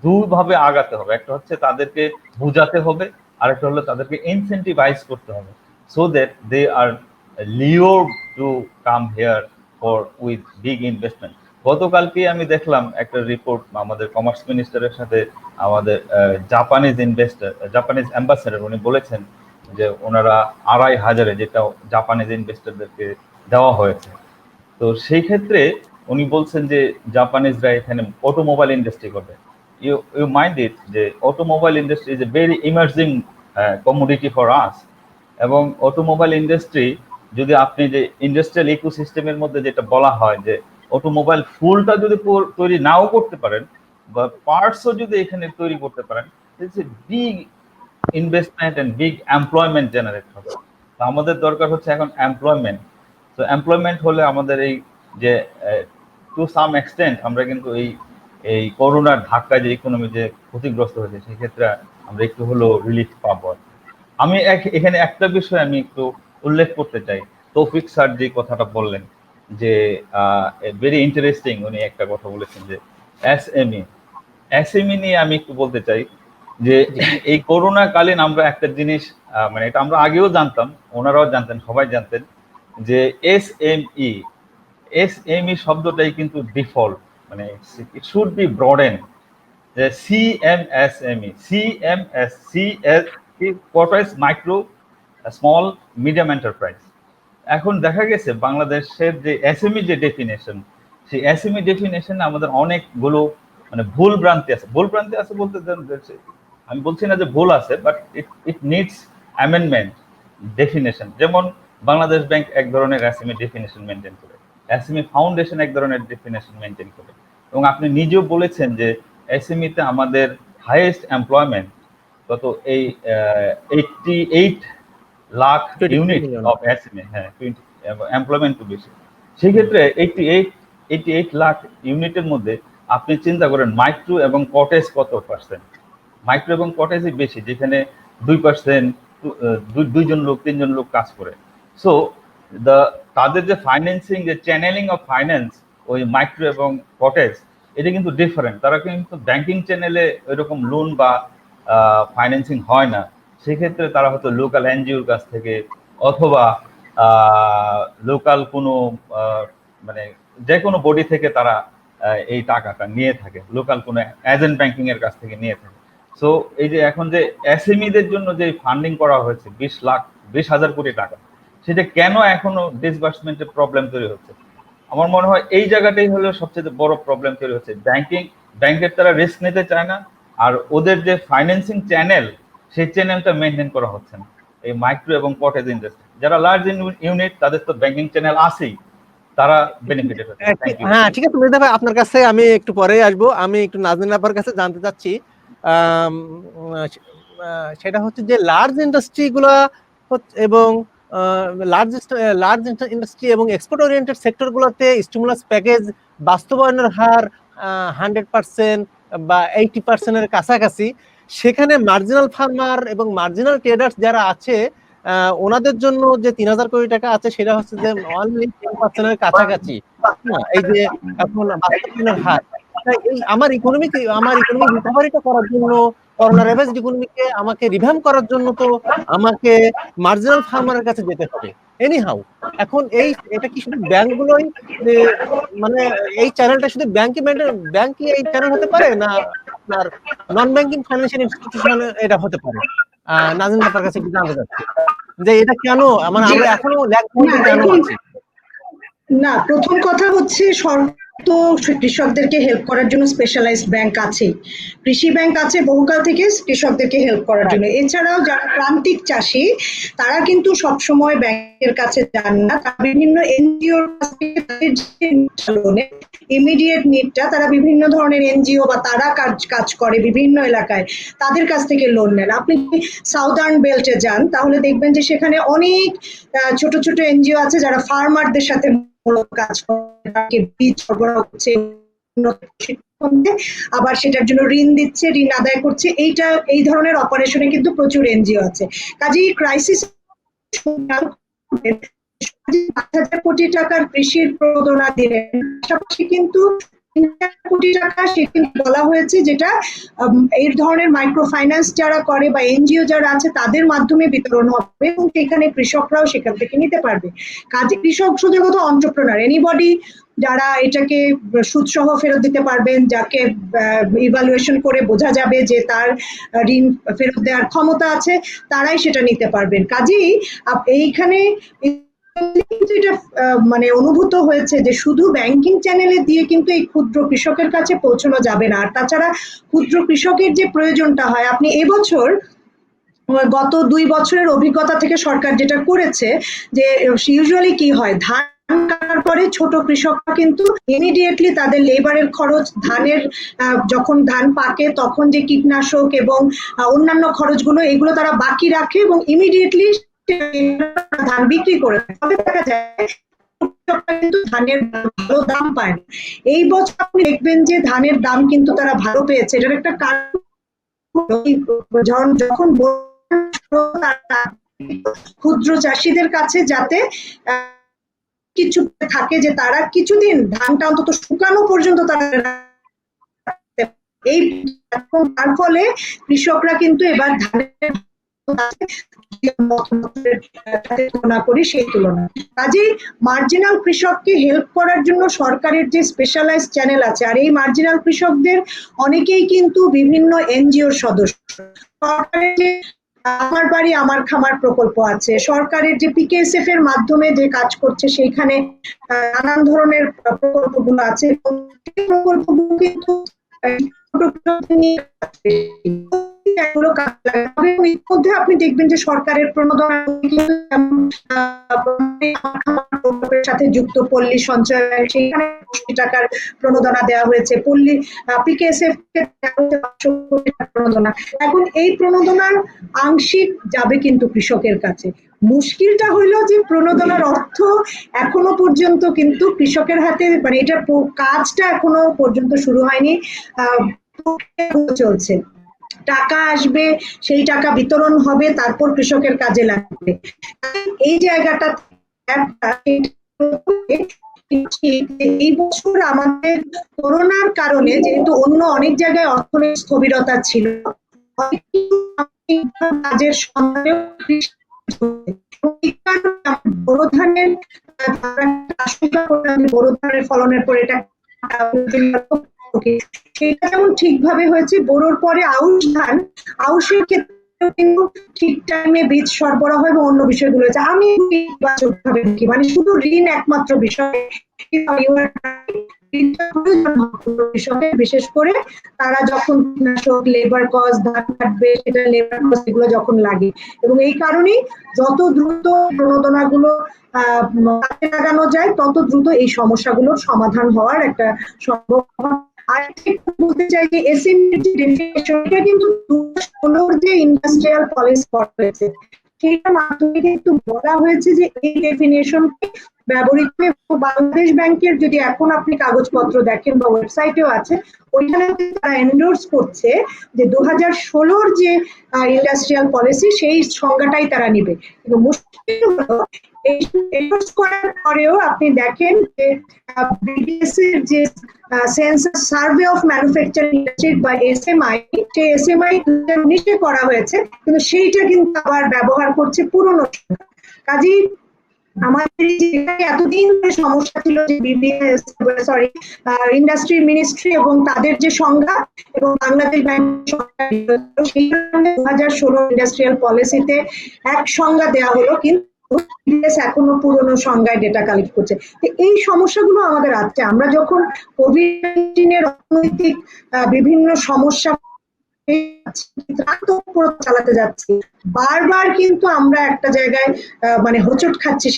Speaker 4: দুভাবে আগাতে হবে। একটা হচ্ছে তাদেরকে বুঝাতে হবে, আর একটা হলো তাদেরকে ইনসেন্টিভাইজ করতে হবে, so that they are lured to come here for with big investment. গতকালকে আমি দেখলাম একটা রিপোর্ট আমাদের কমার্স মিনিস্টারের সাথে আমাদের জাপানিজ অ্যাম্বাসেডর উনি বলেছেন যে ওনারা 2,500 যেটা জাপানিজ ইনভেস্টরদেরকে দেওয়া হয়েছে। তো সেই ক্ষেত্রে উনি বলছেন যে জাপানিজরা এখানে অটোমোবাইল ইন্ডাস্ট্রি করবে। ইউ মাইন্ড ইট যে automobile industry is a very emerging commodity for us, এবং অটোমোবাইল ইন্ডাস্ট্রি যদি আপনি যে ইন্ডাস্ট্রিয়াল ইকোসিস্টেমের মধ্যে যেটা বলা হয় যে অটোমোবাইল ফুলটা যদি তৈরি নাও করতে পারেন বা পার্টসও যদি এখানে তৈরি করতে পারেন, it's a big investment and big employment generate হবে। তো আমাদের দরকার হচ্ছে এখন এমপ্লয়মেন্ট। তো এমপ্লয়মেন্ট হলে আমাদের এই যে টু সাম এক্সটেন্ট আমরা কিন্তু এই করোনার ধাক্কায় যে ইকোনমি যে ক্ষতিগ্রস্ত হয়েছে সেক্ষেত্রে আমরা একটু হলেও রিলিফ পাবো। আমি এখানে একটা বিষয় আমি একটু উল্লেখ করতে চাই। তৌফিক স্যার যে কথাটা বললেন যে ভেরি ইন্টারেস্টিং, উনি একটা কথা বলেছেন যে এসএমই নিয়ে আমি একটু বলতে চাই যে এই করোনা কালীন আমরা একটা জিনিস মানে এটা আমরা আগেও জানতাম, ওনারাও জানতেন, সবাই জানতেন যে এসএমই শব্দটাই কিন্তু ডিফল্ট, মানে ইট শুড বি ব্রডেন যে CMS micro small medium enterprise. এখন দেখা গেছে বাংলাদেশের যে এসএমই যে ডেফিনেশন, সেই এসএমই ডেফিনেশন আমাদের অনেকগুলো মানে ভুল ভ্রান্তি আছে বলতে আমি বলছি না যে ভুল আছে, but it needs amendment definition. যেমন বাংলাদেশ ব্যাংক এক ধরনের এসএমই ডেফিনেশন মেনটেন করে, এসএমই ফাউন্ডেশন এক ধরনের ডেফিনেশন মেনটেন করে, এবং আপনি নিজেও বলেছেন যে এসএমইতে আমাদের হাইয়েস্ট এমপ্লয়মেন্ট কত এই 88 লাখ ইউনিট অফ এসএমই, হ্যাঁ এমপ্লয়মেন্ট তো বেশি। সেই ক্ষেত্রে 88 লাখ ইউনিটের মধ্যে আপনি চিন্তা করেন মাইক্রো এবং কটেজ কত পার্সেন্ট। মাইক্রো এবং কটেজই বেশি, যেখানে 2%, 2জন লোক 3জন লোক কাজ করে। সো তাদের যে ফাইন্যান্সিং, যে চ্যানেলিং অফ ফাইন্যান্স ওই মাইক্রো এবং কটেজ, এটা কিন্তু ডিফারেন্ট। তারা কিন্তু ব্যাংকিং চ্যানেলে ওইরকম লোন বা ফাইন্যান্সিং হয় না। সেক্ষেত্রে তারা হয়তো লোকাল এনজিওর কাছ থেকে অথবা লোকাল কোনো মানে যে কোনো বডি থেকে তারা এই টাকাটা নিয়ে থাকে, লোকাল কোনো এজেন্ট ব্যাংকিং এর কাছ থেকে নিয়ে থাকে। সো এই যে এখন যে এসএমইদের জন্য যে ফান্ডিং করা হয়েছে 20,000 কোটি টাকা, সেটা কেন এখনো ডিসবার্সমেন্টের প্রবলেম তৈরি হচ্ছে? আমার মনে হয় এই জায়গাটাই হলো সবচেয়ে বড় প্রবলেম তৈরি হচ্ছে। ব্যাংকের তারা রিস্ক নিতে চায় না, আর ওদের যে ফাইন্যান্সিং চ্যানেল, সেই চ্যানেলটা মেনটেন করা হচ্ছে না। এই মাইক্রো এবং কটেজ ইন্ডাস্ট্রি যারা লার্জ ইউনিট, তাদের তো ব্যাংকিং চ্যানেল আছেই, তারা বেনিফিটেড হচ্ছে।
Speaker 1: হ্যাঁ ঠিক আছে মেধা ভাই, আপনার কাছে আমি একটু পরে আসবো। আমি একটু নাজনীন আপার কাছে জানতে চাচ্ছি, সেটা হচ্ছে যে লার্জ ইন্ডাস্ট্রি গুলা এবং লার্জ ইন্ডাস্ট্রি এবং এক্সপোর্ট ওরিয়েন্টেড সেক্টর গুলোতে স্টিমুলাস প্যাকেজ বাস্তবায়নের হার 100% বা 80% এর কাছাকাছি। সেখানে মার্জিনাল ফার্মার এবং মার্জিনাল ট্রেডার্স যারা আছে ওনাদের জন্য যে 3,000 কোটি টাকা আছে সেটা হচ্ছে যে অনলি 10% এর কাছাকাছি। এই যে এখন বাস্তবায়নের হার, এই আমার ইকোনমি রিকভারিটা করার জন্য, করোনা রেভেজড ইকোনমিকে আমাকে রিভ্যাম্প করার জন্য তো আমাকে মার্জিনাল ফার্মারের কাছে যেতে হবে এনিহাউ। এখন এটা কি শুধু ব্যাংকগুলোই মানে এই চ্যানেলটা শুধু ব্যাংকই এই চ্যানেল হতে পারে, না আপনার নন ব্যাংকিং ফাইন্যান্সিয়াল ইনস্টিটিউশন এটা হতে পারে? নাজনীন আপনার কাছে একটু জানতে চাচ্ছি যে এটা কেন আমরা এখনো ল্যাগ পয়েন্টে কেন আছি?
Speaker 2: না, প্রথম কথা হচ্ছে তো কৃষকদেরকে হেল্প করার জন্য স্পেশালাইজড ব্যাংক আছে, কৃষি ব্যাংক আছে বহুকাল থেকে কৃষকদেরকে হেল্প করার জন্য। এছাড়াও যারা প্রান্তিক চাষী তারা কিন্তু সবসময় ব্যাংকের কাছে যান না, তারা বিভিন্ন এনজিওর কাছ থেকে তাদের যে ইমিডিয়েট নিডটা, তারা বিভিন্ন ধরনের এনজিও বা তারা কাজ করে বিভিন্ন এলাকায়, তাদের কাছ থেকে লোন নেন। আপনি সাউদার্ন বেল্টে যান তাহলে দেখবেন যে সেখানে অনেক ছোট ছোট এনজিও আছে যারা ফার্মারদের সাথে কাজ করে, বীজ সরবরাহ করছে, আবার সেটার জন্য ঋণ দিচ্ছে, ঋণ আদায় করছে। এই ধরনের অপারেশনে কিন্তু প্রচুর এনজিও আছে। কাজেই ক্রাইসিস 5,000 কোটি টাকার কৃষির প্রণোদনা দিলেন, পাশাপাশি কিন্তু কোটি টাকা সেখানে বলা হয়েছে, যেটা এই ধরনের মাইক্রো ফাইন্যান্স যারা করে বা এনজিও যারা আছে তাদের মাধ্যমে বিতরণ হবে, এবং সেখানে কৃষকরাও সেখান থেকে নিতে পারবে। কাজে কৃষক শুধুমাত্র অন্টারপ্রেনার, এনিবডি যারা এটাকে সুদসহ ফেরত দিতে পারবেন, যাকে ইভালুয়েশন করে বোঝা যাবে যে তার ঋণ ফেরত দেওয়ার ক্ষমতা আছে, তারাই সেটা নিতে পারবেন। কাজেই এইখানে এটা মানে অনুভূত হয়েছে যে শুধু ব্যাংকিং চ্যানেলে দিয়ে কিন্তু এই ক্ষুদ্র কৃষকের কাছে পৌঁছানো যাবে না। আর তাছাড়া ক্ষুদ্র কৃষকের যে প্রয়োজনটা হয়, আপনি এবছর গত 2 বছরের অভিজ্ঞতা থেকে সরকার যেটা করেছে, যে ইউজুয়ালি কি হয়, ধান কাটার পরে ছোট কৃষকরা কিন্তু ইমিডিয়েটলি তাদের লেবারের খরচ, ধানের যখন ধান পাকে তখন যে কীটনাশক এবং অন্যান্য খরচগুলো, এগুলো তারা বাকি রাখে এবং ইমিডিয়েটলি ধান বিক্রি করে। তবে দেখা যায় কিন্তু ধানের ভালো দাম পায় না। এই বছর আপনি দেখবেন যে ধানের দাম কিন্তু তারা ভালো পেয়েছে। এটার একটা কারণ যখন ক্ষুদ্র চাষীদের কাছে যাতে কিছু থাকে, যে তারা কিছুদিন ধানটা অন্তত শুকানো পর্যন্ত তারা এই, তার ফলে কৃষকরা কিন্তু এবার ধানের তুলনা করি সেই তুলনায়। কাজেই মার্জিনাল কৃষককে হেল্প করার জন্য সরকারের যে স্পেশালাইজড চ্যানেল আছে, আর এই মার্জিনাল কৃষকদের অনেকেই কিন্তু বিভিন্ন এনজিওর সদস্য। সরকারের যে আমার বাড়ি আমার খামার প্রকল্প আছে, সরকারের যে পিকেএসএফ এর মাধ্যমে যে কাজ করছে, সেইখানে নানান ধরনের প্রকল্পগুলো আছে। প্রকল্পগুলো কিন্তু মধ্যে আপনি দেখবেন যে সরকারের প্রণোদনার সাথে যুক্ত পল্লী সঞ্চয়, সেখানে 50 টাকার প্রণোদনা দেওয়া হয়েছে, পল্লী পিকেএসএফ প্রণোদনা। এখন এই প্রণোদনার আংশিক যাবে কিন্তু কৃষকের কাছে। মুশকিলটা হইলো যে প্রণোদনার অর্থ এখনো পর্যন্ত কিন্তু কৃষকের হাতে, মানে এটা কাজটা এখনো পর্যন্ত শুরু হয়নি, চলছে। টাকা আসবে, সেই টাকা বিতরণ হবে, তারপর কৃষকের কাজে লাগবে। এই জায়গাটা এই বছর আমাদের করোনার কারণে, যেহেতু অন্য অনেক জায়গায় অর্থনৈতিক স্থবিরতা ছিল, কাজের সঙ্গে বড় ধানের আশঙ্কা করলাম, বড় ধানের ফলনের পরে এটা সেটা যেমন ঠিকভাবে হয়েছে। বোরোর পরে আউশ ধান, আউশের ক্ষেত্রে কিন্তু ঠিক টাইমে বীজ সরবরাহ এবং অন্য বিষয়গুলো হয়েছে। আমি ইতিবাচকভাবে দেখি, মানে শুধু ঋণ একমাত্র বিষয়, বিশেষ করে তারা যখন কীটনাশক, লেবার কস্ট, ধান কাটবে সেটা লেবার কস্ট, এগুলো যখন লাগে, এবং এই কারণেই যত দ্রুত প্রণোদনাগুলো কাজে লাগানো যায় তত দ্রুত এই সমস্যাগুলোর সমাধান হওয়ার একটা সম্ভাবনা। আর বলতে চাই যে এসএমই যে ডেফিনিশনটা কিন্তু 2016 যে ইন্ডাস্ট্রিয়াল পলিসি হয়েছে, সেইটার মাধ্যমে কিন্তু বলা হয়েছে যে এই ডেফিনিশনকে ব্যবহৃত, বাংলাদেশ ব্যাংকের যদি এখন আপনি কাগজপত্র দেখেন বা ওয়েবসাইটেও আছে, ওইখানে তারা এন্ডোর্স করছে যে 2016 যে ইন্ডাস্ট্রিয়াল পলিসি, সেই সংজ্ঞাটাই তারা নিবে। কিন্তু মুশকিল হলো এন্ডোর্স করার পরেও আপনি দেখেন যে বিডিএস এর যে census survey of manufacturing industry বা এসএমআই, সেই এসএমআই 2019 করা হয়েছে, কিন্তু সেইটা কিন্তু আবার ব্যবহার করছে পুরনো। কাজেই আমাদের এতদিন সমস্যা ছিল যে ইন্ডাস্ট্রি মিনিস্ট্রি এবং তাদের যে সংজ্ঞা এবং বাংলাদেশ ব্যাংক, সেই কারণে 2016 ইন্ডাস্ট্রিয়াল পলিসিতে এক সংজ্ঞা দেওয়া হলো, কিন্তু এখনো পুরনো সংজ্ঞায় ডেটা কালেক্ট করছে। এই সমস্যাগুলো আমাদের আছে। আমরা যখন কোভিড-19 অর্থনৈতিক বিভিন্ন সমস্যা চালাতে যাচ্ছি, বারবার কিন্তু আমরা একটা জায়গায় মানে হোঁচট খাচ্ছি,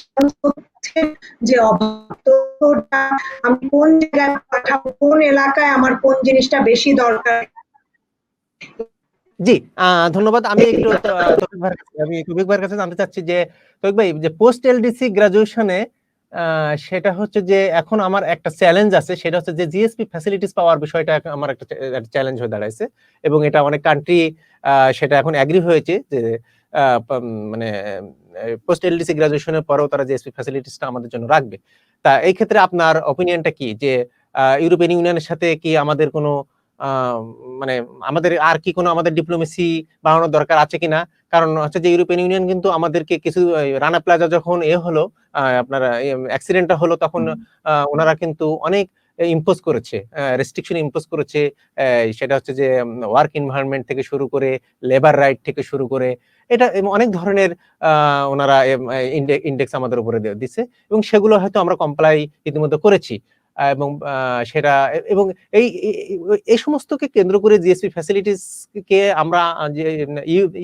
Speaker 2: যে অভাবটা আমি কোন জায়গায় পাঠাবো, কোন এলাকায় আমার কোন জিনিসটা বেশি দরকার।
Speaker 1: জি, ধন্যবাদ। আমি একটু তৌফিক ভাইয়ের কাছে জানতে চাচ্ছি যে তৌফিক ভাই, যে পোস্ট এলডিসি গ্রাজুয়েশনে সেটা হচ্ছে যে এখন আমার একটা চ্যালেঞ্জ আছে, সেটা হচ্ছে যে জিএসপি ফ্যাসিলিটিস পাওয়ার বিষয়টা আমার একটা চ্যালেঞ্জ হয়ে দাঁড়াইছে, এবং এটা অনেক কান্ট্রি সেটা এখন অ্যাগ্রি হয়েছে যে মানে পোস্ট এলডিসি গ্রাজুয়েশনের পরেও তারা জিএসপি ফ্যাসিলিটিসটা আমাদের জন্য রাখবে। তা এই ক্ষেত্রে আপনার অপিনিয়নটা কি, যে ইউরোপিয়ান ইউনিয়নের সাথে কি আমাদের কোনো মানে আমাদের আর কি কোনো আমাদের ডিপ্লোমেসি বাড়ানোর দরকার আছে কিনা? কারণ হচ্ছে যে ইউরোপিয়ান ইউনিয়ন কিন্তু আমাদেরকে কিছু রানা প্লাজা যখন হলো আপনার অ্যাক্সিডেন্টটা হলো তখন ওনারা কিন্তু অনেক ইম্পোজ করেছে, রেস্ট্রিকশন ইম্পোজ করেছে। সেটা হচ্ছে যে ওয়ার্ক এনভায়রনমেন্ট থেকে শুরু করে লেবার রাইট থেকে শুরু করে এটা অনেক ধরনের ওনারা ইন্ডেক্স আমাদের উপরে দিচ্ছে এবং সেগুলো হয়তো আমরা কমপ্লাই ইতিমধ্যে করেছি এবং সেটা এবং এই সমস্তকে কেন্দ্র করে জিএসপি ফ্যাসিলিটিস কে আমরা যে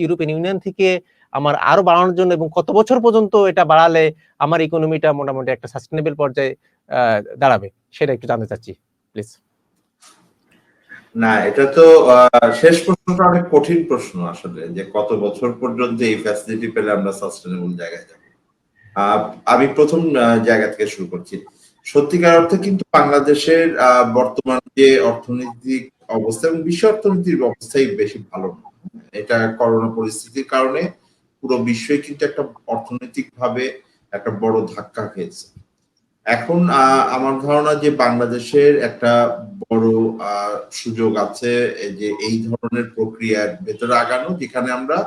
Speaker 1: ইউরোপিয়ান ইউনিয়ন থেকে আমার আরো বাড়ানোর জন্য এবং কত বছর পর্যন্ত এটা বাড়ালে আমার ইকোনমিটা মোটামুটি একটা সাস্টেনেবল পর্যায়ে দাঁড়াবে সেটা একটু জানতে চাচ্ছি প্লিজ।
Speaker 3: না, এটা তো শেষ প্রশ্নটা অনেক কঠিন প্রশ্ন আসলে, যে কত বছর পর্যন্ত এই ফ্যাসিলিটি পেলে আমরা সাস্টেনেবল জায়গায় যাব। আমি প্রথম জায়গা থেকে শুরু করছি। সত্যিকার অর্থে কিন্তু বাংলাদেশের বর্তমান যে অর্থনৈতিক অবস্থা এবং বিশ্ব অর্থনীতির অবস্থাই বেশি ভালো না। এটা করোনা পরিস্থিতির কারণে পুরো বিশ্বই কিন্তু একটা অর্থনৈতিক ভাবে একটা বড় ধাক্কা খেয়েছে। এখন আমার ধারণা যে বাংলাদেশের একটা বড় সুযোগ আছে যে এই ধরনের প্রক্রিয়ার ভেতরে আগানো, যেখানে আমরা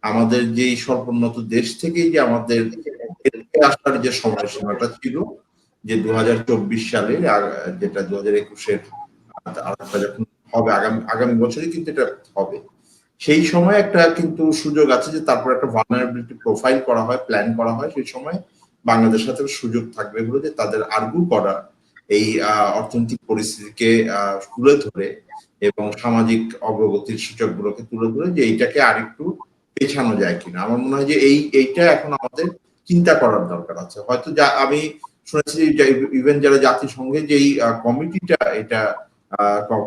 Speaker 3: আমাদের যে স্বল্পোন্নত দেশ থেকেই যে আমাদের আসার যে সময়সীমাটা ছিল যে 2024 সালে, যেটা 2021-এর যখন হবে আগামী বছরই কিন্তু এটা হবে, সেই সময় একটা কিন্তু সুযোগ আছে যে তারপর একটা ভালনারেবিলিটি প্রোফাইল করা হয়, প্ল্যান করা হয়। সেই সময় বাংলাদেশ হাতে সুযোগ থাকবে হলো যে তাদের আর্গু করা এই অর্থনৈতিক পরিস্থিতিকে তুলে ধরে এবং সামাজিক অগ্রগতির সূচকগুলোকে তুলে ধরে যে এইটাকে আরেকটু পেছানো যায় কিনা। আমার মনে হয় যে এইটা এখন আমাদের চিন্তা করার দরকার আছে। হয়তো আমি শুনেছি ইভেন যারা জাতিসংঘে যেই কমিটিটা, এটা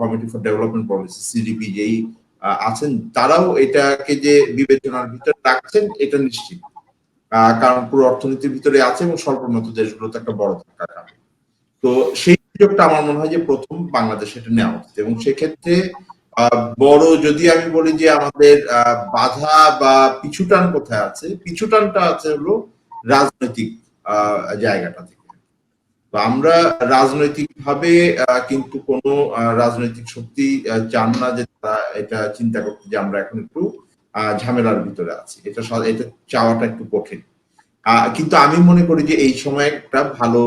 Speaker 3: committee for development policy CDP যেই আছেন, তারাও এটাকে যে বিবেচনার ভিতরে রাখছেন এটা নিশ্চিত, কারণ পুরো অর্থনীতির ভিতরে আছে এবং স্বল্পোন্নত দেশগুলোতে একটা বড় ধাক্কা খাবে। তো সেই সুযোগটা আমার মনে হয় যে প্রথম বাংলাদেশ এটা নেওয়া উচিত এবং সেক্ষেত্রে বড় যদি আমি বলি যে আমাদের বাধা বা পিছুটান কোথায় আছে, পিছুটানটা আছে হলো রাজনৈতিক জায়গাটা থেকে। তো আমরা রাজনৈতিক ভাবে কিন্তু কোনো রাজনৈতিক শক্তি চান না যে তারা এটা চিন্তা করতে যে আমরা এখন একটু ঝামেলার ভিতরে আছি। এটা চাওয়াটা একটু কঠিন, কিন্তু আমি মনে করি যে এই সময় একটা ভালো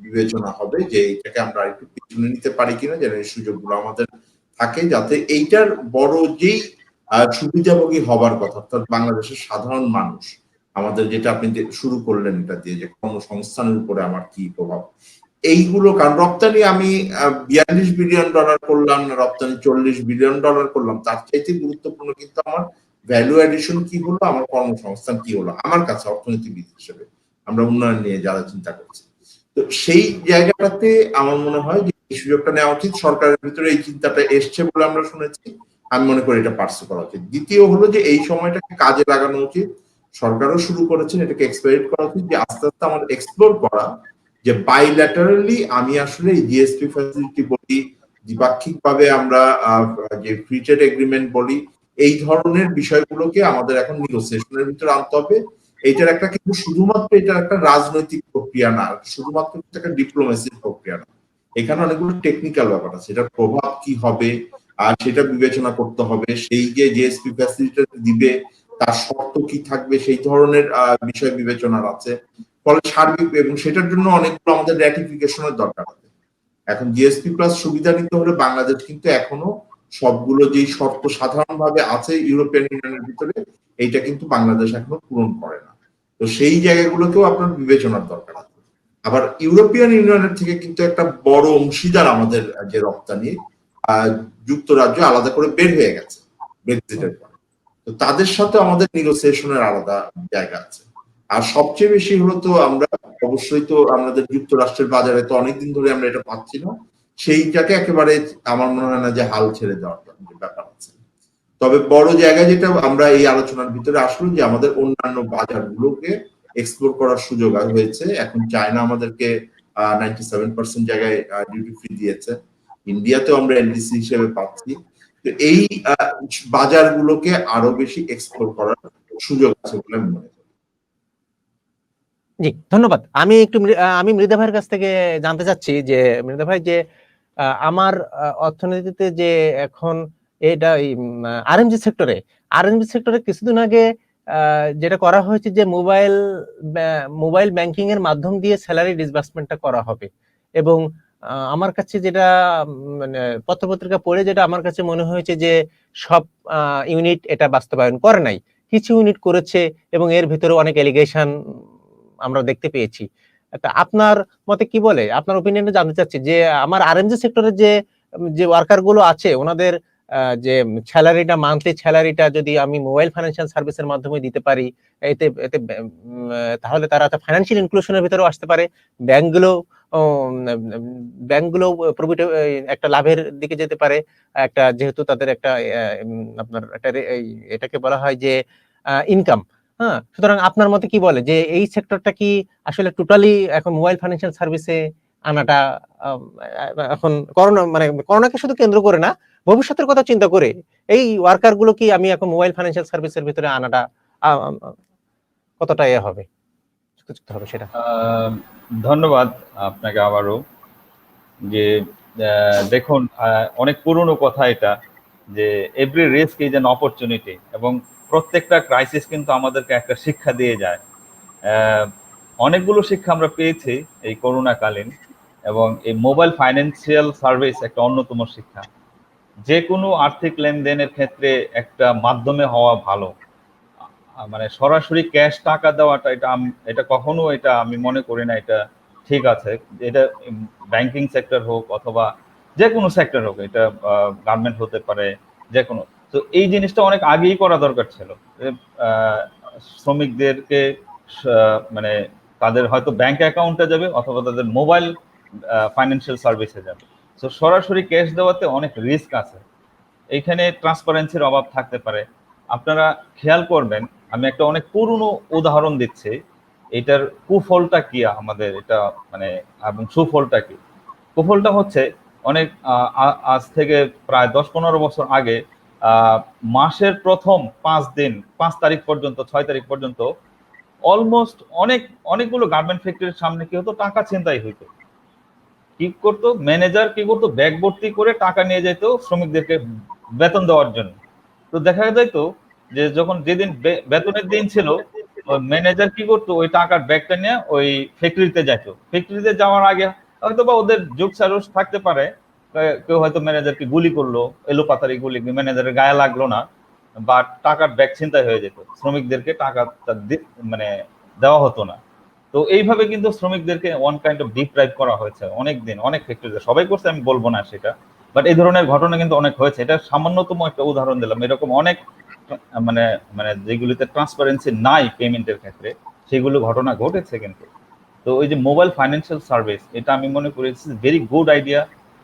Speaker 3: বিবেচনা হবে যে এইটাকে আমরা একটু পিছনে নিতে পারি কিনা, যেন এই সুযোগগুলো আমাদের থাকে, যাতে এইটার বড় যেই সুবিধাভোগী হবার কথা, অর্থাৎ বাংলাদেশের সাধারণ মানুষ, আমাদের যেটা আপনি শুরু করলেন এটা দিয়ে যে কর্মসংস্থানের উপরে আমার কি প্রভাব, এইগুলো। কারণ রপ্তানি আমি $42 বিলিয়ন করলাম না রপ্তানি $40 বিলিয়ন করলাম, তার চাইতে গুরুত্বপূর্ণ কিন্তু আমার ভ্যালু এডিশন কি হলো, আমার কর্মসংস্থান কি হলো আমার কাছে অর্থনীতিবিদ হিসেবে, আমরা উন্নয়ন নিয়ে যারা চিন্তা করছি। তো সেই জায়গাটাতে আমার মনে হয় যে এই সুযোগটা নেওয়া উচিত। সরকারের ভিতরে এই চিন্তাটা এসছে বলে আমরা শুনেছি, আমি মনে করি এটা পার্সু করা উচিত। দ্বিতীয় হলো যে এই সময়টাকে কাজে লাগানো উচিত, সরকারও শুরু করেছেন, এটাকে এক্সপ্লয়েট করা উচিত, যে আস্তে আস্তে আমাদের এক্সপ্লোর করা যে বাইল্যাটারালি আমি আসলে এই জিএসপি ফ্যাসিলিটি বলি, দ্বিপাক্ষিক ভাবে আমরা যে ফ্রি ট্রেড এগ্রিমেন্ট বলি, এই ধরনের বিষয়গুলোকে আমাদের এখন নেগোসিয়েশনের ভিতরে আনতে হবে। এইটার একটা কিন্তু শুধুমাত্র এটার একটা রাজনৈতিক প্রক্রিয়া না, শুধুমাত্র একটা ডিপ্লোমেসির প্রক্রিয়া না, এখানে অনেকগুলো টেকনিক্যাল ব্যাপার আছে। এটার প্রভাব কি হবে আর সেটা বিবেচনা করতে হবে। সেই যে জিএসপি ফ্যাসিলিটি দিবে তার শর্ত কি থাকবে, সেই ধরনের বিষয় বিবেচনার আছে। ফলে সার্বিক এবং সেটার জন্য অনেকগুলো আমাদের র্যাটিফিকেশনের দরকার আছে। এখন জিএসপি প্লাস সুবিধা নিতে হলে বাংলাদেশ কিন্তু এখনো সবগুলো যেই শর্ত সাধারণভাবে আছে ইউরোপিয়ান ইউনিয়নের ভিতরে, এইটা কিন্তু বাংলাদেশ এখনো পূরণ করে না। তো সেই জায়গাগুলোকেও আপনার বিবেচনার দরকার আছে। আবার ইউরোপিয়ান ইউনিয়নের থেকে কিন্তু একটা বড় অংশীদার আমাদের যে রপ্তানি, যুক্তরাজ্য আলাদা করে বের হয়ে গেছে ব্রেক্সিটের পর। তো তাদের সাথে আমাদের নেগোসিয়েশনের আলাদা জায়গা আছে। আর সবচেয়ে বেশি হলো তো আমরা অবশ্যই তো আমাদের যুক্তরাষ্ট্রের বাজারে তো অনেকদিন ধরে আমরা এটা পাচ্ছি না, সেইটাকে একেবারে আমার মনে হয় না যে হাল ছেড়ে দেওয়ার ব্যাপার আছে। তবে বড় জায়গায় যেটা আমরা এই আলোচনার ভিতরে আসলো যে আমাদের অন্যান্য বাজারগুলোকে এক্সপ্লোর করার সুযোগ হয়েছে। এখন চায়না আমাদেরকে 97% জায়গায় ডিউটি ফ্রি দিয়েছে, ইন্ডিয়াতেও আমরা এলডিসি হিসেবে পাচ্ছি। তো এই বাজারগুলোকে আরো বেশি এক্সপ্লোর করার সুযোগ আছে বলে আমি মনে করি।
Speaker 1: জি, ধন্যবাদ। আমি মৃধা ভাইয়ের কাছ থেকে জানতে চাচ্ছি যে মৃধা ভাই, যে আমার অর্থনীতিতে যে এখন এটা আরএমজি সেক্টরে কিছুদিন আগে যেটা করা হয়েছে, যে মোবাইল ব্যাংকিং এর মাধ্যম দিয়ে স্যালারি ডিসবার্সমেন্টটা করা হবে। এবং আমার কাছে যেটা মানে পত্রপত্রিকা পড়ে যেটা আমার কাছে মনে হয়েছে, যে সব ইউনিট এটা বাস্তবায়ন করে নাই, কিছু ইউনিট করেছে, এবং এর ভিতরে অনেক এলিগেশন আমরা দেখতে পেয়েছি। তা আপনার মতে কি বলে, আপনার ওপিনিয়নে জানতে চাচ্ছি যে আমার আরএমজি সেক্টরের যে ওয়ার্কার গুলো আছে, ওনাদের যে স্যালারিটা, মান্থলি স্যালারিটা যদি আমি মোবাইল ফাইন্যান্সিয়াল সার্ভিসের মাধ্যমে দিতে পারি, এতে এতে তাহলে তারা ফাইন্যান্সিয়াল ইনক্লুশনের ভিতরেও আসতে পারে, ব্যাংকগুলো ব্যাংকগুলো প্রফিট একটা লাভের দিকে যেতে পারে, একটা যেহেতু তাদের একটা আপনার একটা এটাকে বলা হয় যে ইনকাম। হ্যাঁ, সুতরাং আপনার মতে কি বলে যে এই সেক্টরটা কি আসলে টোটালি এখন মোবাইল ফাইন্যান্সিয়াল সার্ভিসে আনাটা এখন করোনাকে শুধু কেন্দ্র করে না, ভবিষ্যতের কথা চিন্তা করে এই ওয়ার্কার গুলো কি আমি এখন মোবাইল ফাইন্যান্সিয়াল সার্ভিসের ভিতরে আনাটা কতটা হবে সেটা?
Speaker 4: ধন্যবাদ আপনাকে আবারও। যে দেখুন, অনেক পুরনো কথা এটা, যে every risk is an opportunity, এবং প্রত্যেকটা ক্রাইসিস কিন্তু আমাদেরকে একটা শিক্ষা দিয়ে যায়। অনেকগুলো শিক্ষা আমরা পেয়েছি এই করোনাকালীন, এবং এই মোবাইল ফাইন্যান্সিয়াল সার্ভিস একটা অন্যতম শিক্ষা। যে কোনো আর্থিক লেনদেনের ক্ষেত্রে একটা মাধ্যমে হওয়া ভালো। মানে সরাসরি ক্যাশ টাকা দেওয়াটা এটা কখনো এটা আমি মনে করি না এটা ঠিক আছে। এটা ব্যাংকিং সেক্টর হোক অথবা যে কোনো সেক্টর হোক, এটা গার্মেন্ট হতে পারে, যে কোনো। তো এই জিনিসটা অনেক আগেই করা দরকার ছিল। শ্রমিকদেরকে মানে তাদের হয়তো ব্যাংক অ্যাকাউন্টে যাবে অথবা তাদের মোবাইল ফাইন্যান্সিয়াল সার্ভিসে যাবে। তো সরাসরি ক্যাশ দেওয়াতে অনেক রিস্ক আছে, এইখানে ট্রান্সপারেন্সির অভাব থাকতে পারে। আপনারা খেয়াল করবেন, আমি একটা অনেক পুরনো উদাহরণ দিচ্ছি, এটার কুফলটা কি আমাদের, এটা মানে এবং সুফলটা কি। কুফলটা হচ্ছে অনেক আজ থেকে প্রায় 10-15 বছর আগে মাসের প্রথম 5 দিন, 5 তারিখ পর্যন্ত, 6 তারিখ পর্যন্ত অলমোস্ট অনেকগুলো গার্মেন্ট ফ্যাক্টরির সামনে কি হতো, টাকা ছিনতাই হইতো। কি করতো ম্যানেজার, কি করতো ব্যাগ ভর্তি করে টাকা নিয়ে যেত শ্রমিকদেরকে বেতন দেওয়ার জন্য। তো দেখা যাইতো যে যখন যেদিন বেতনের দিন ছিল, ম্যানেজার কি করতো ওই টাকার ব্যাগটা নিয়ে ওই ফ্যাক্টরিতে যাইতো। ফ্যাক্টরিতে যাওয়ার আগে হয়তো বা ওদের যোগ সারস থাকতে পারে, কেউ হয়তো ম্যানেজারকে গুলি করলো, এলোপাতারি গুলি, ম্যানেজারের গায়ে লাগলো না, বা টাকার ব্যাগ ছিনতাই হয়ে যেত, শ্রমিকদেরকে টাকা মানে দেওয়া হতো না। তো এইভাবে কিন্তু শ্রমিকদেরকে ওয়ান কাইন্ড অফ ডিপ্রাইভ করা হয়েছে অনেক দিন, অনেক ফ্যাক্টরিতে। সবাই করছে আমি বলবো না সেটা, বাট এই ধরনের ঘটনা কিন্তু অনেক হয়েছে। এটা সামান্যতম একটা উদাহরণ দিলাম। এরকম অনেক মানে মানে যেগুলিতে ট্রান্সপারেন্সি নাই পেমেন্টের ক্ষেত্রে, সেগুলো ঘটনা ঘটেছে কিন্তু। তো ওই যে মোবাইল ফাইন্যান্সিয়াল সার্ভিস, এটা আমি মনে করি ইটস ভেরি গুড আইডিয়া,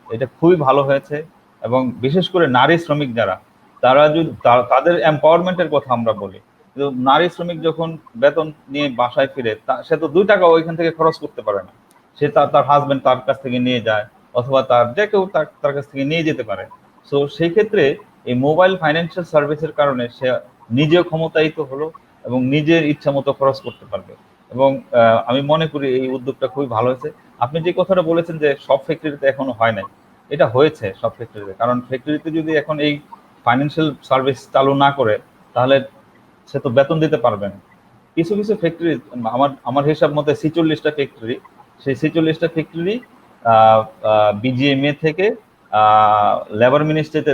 Speaker 4: এটা খুবই ভালো হয়েছে। এবং বিশেষ করে নারী শ্রমিক যারা, তারা যদি তাদের এম্পাওয়ারমেন্টের কথা আমরা বলি, কিন্তু নারী শ্রমিক যখন বেতন নিয়ে বাসায় ফিরে, সে তো 2 টাকা ওইখান থেকে খরচ করতে পারে না, সে তার হাজবেন্ড তার কাছ থেকে নিয়ে যায়, অথবা তার যে কেউ তার কাছ থেকে নিয়ে যেতে পারে। সো সেই ক্ষেত্রে এই মোবাইল ফাইন্যান্সিয়াল সার্ভিসের কারণে সে নিজেও ক্ষমতায়িত হলো এবং নিজের ইচ্ছা মতো খরচ করতে পারবে। এবং আমি মনে করি এই উদ্যোগটা খুবই ভালো হয়েছে। আপনি যে কথাটা বলেছেন যে সব ফ্যাক্টরিতে এখনো হয় নাই, এটা হয়েছে সব ফ্যাক্টরিতে। কারণ ফ্যাক্টরিতে যদি এখন এই ফাইন্যান্সিয়াল সার্ভিস চালু না করে, তাহলে সে তো বেতন দিতে পারবে না। কিছু কিছু ফ্যাক্টরি, আমার হিসাব মতে 46টা ফ্যাক্টরি, সেই 46টা ফ্যাক্টরি বিজিএমএ থেকে লেবার মিনিস্ট্রিতে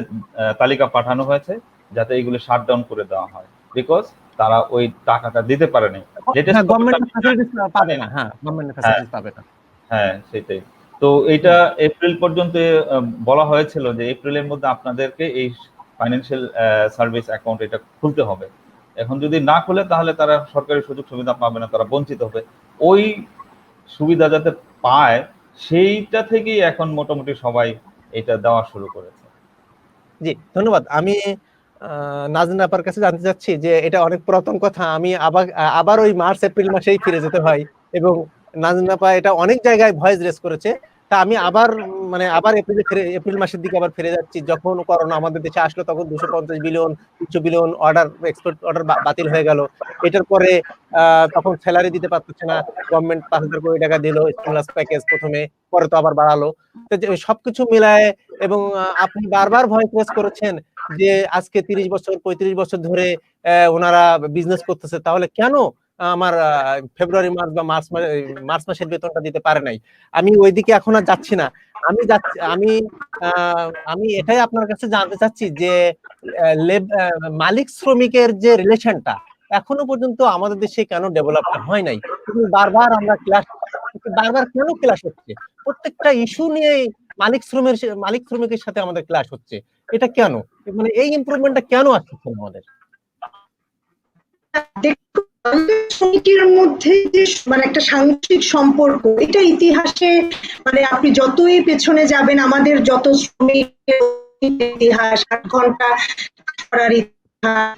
Speaker 4: তালিকা পাঠানো হয়েছে, যাতে এগুলো শাটডাউন করে দেওয়া হয়, বিকজ তারা ওই টাকাটা দিতে পারে নাই। হ্যাঁ, সেটাই। তো এইটা এপ্রিল পর্যন্ত বলা হয়েছিল যে এপ্রিলের মধ্যে আপনাদেরকে এই ফাইন্যান্সিয়াল সার্ভিস অ্যাকাউন্ট এটা খুলতে হবে। এখন যদি না খুলে, তাহলে তারা সরকারি সুযোগ সুবিধা পাবে না, তারা বঞ্চিত হবে। ওই সুবিধা যাতে পায়, সেইটা থেকেই এখন মোটামুটি সবাই এটা দেওয়া শুরু করেছে।
Speaker 1: জি, ধন্যবাদ। আমি নাজনীন আপার কাছে জানতে চাচ্ছি যে এটা অনেক পুরাতন কথা, আমি আবার ওই মার্চ এপ্রিল মাসেই ফিরে যেতে হয়, এবং নাজনীন আপা এটা অনেক জায়গায় ভয়েস রেজ করেছে। তা আমি আবার আবার এপ্রিল মাসের দিকে আবার ফিরে যাচ্ছি। যখন করোনা আমাদের দেশে আসলো তখন 250 বিলিয়ন 300 বিলিয়ন এক্সপোর্ট অর্ডার বাতিল হয়ে গেল। এটার পরে তখন স্যালারি দিতে পারতেছে না, গভর্নমেন্ট 5,000 কোটি টাকা দিল স্টিমুলাস প্যাকেজ প্রথমে, পরে তো আবার বাড়ালো। তো সবকিছু মিলায় এবং আপনি বারবার ভয়েস রেজ করেছেন যে আজকে 30 বছর 35 বছর ধরে ওনারা বিজনেস করতেছে, তাহলে কেন আমার ফেব্রুয়ারি মাস বা মার্চ মাসের বেতনটা দিতে পারে নাই? আমি ওইদিকে এখন আর যাচ্ছি না। আমি এটাই আপনার কাছে জানতে চাচ্ছি যে মালিক শ্রমিকের যে রিলেশনটা এখনো পর্যন্ত আমাদের দেশে কেন ডেভেলপটা হয় নাই? বারবার কেন ক্লাশ হচ্ছে? প্রত্যেকটা ইস্যু নিয়ে মালিক শ্রমিকের সাথে আমাদের ক্লাশ হচ্ছে, এটা কেন? এই ইমপ্রুভমেন্টটা কেন আসছে আমাদের?
Speaker 2: শ্রমিকের মধ্যে যে একটা সাংঘাতিক সম্পর্ক, এটা ইতিহাসে আপনি যতই পেছনে যাবেন, আমাদের যত শ্রমিকের ইতিহাস, 8 ঘন্টা করার ইতিহাস,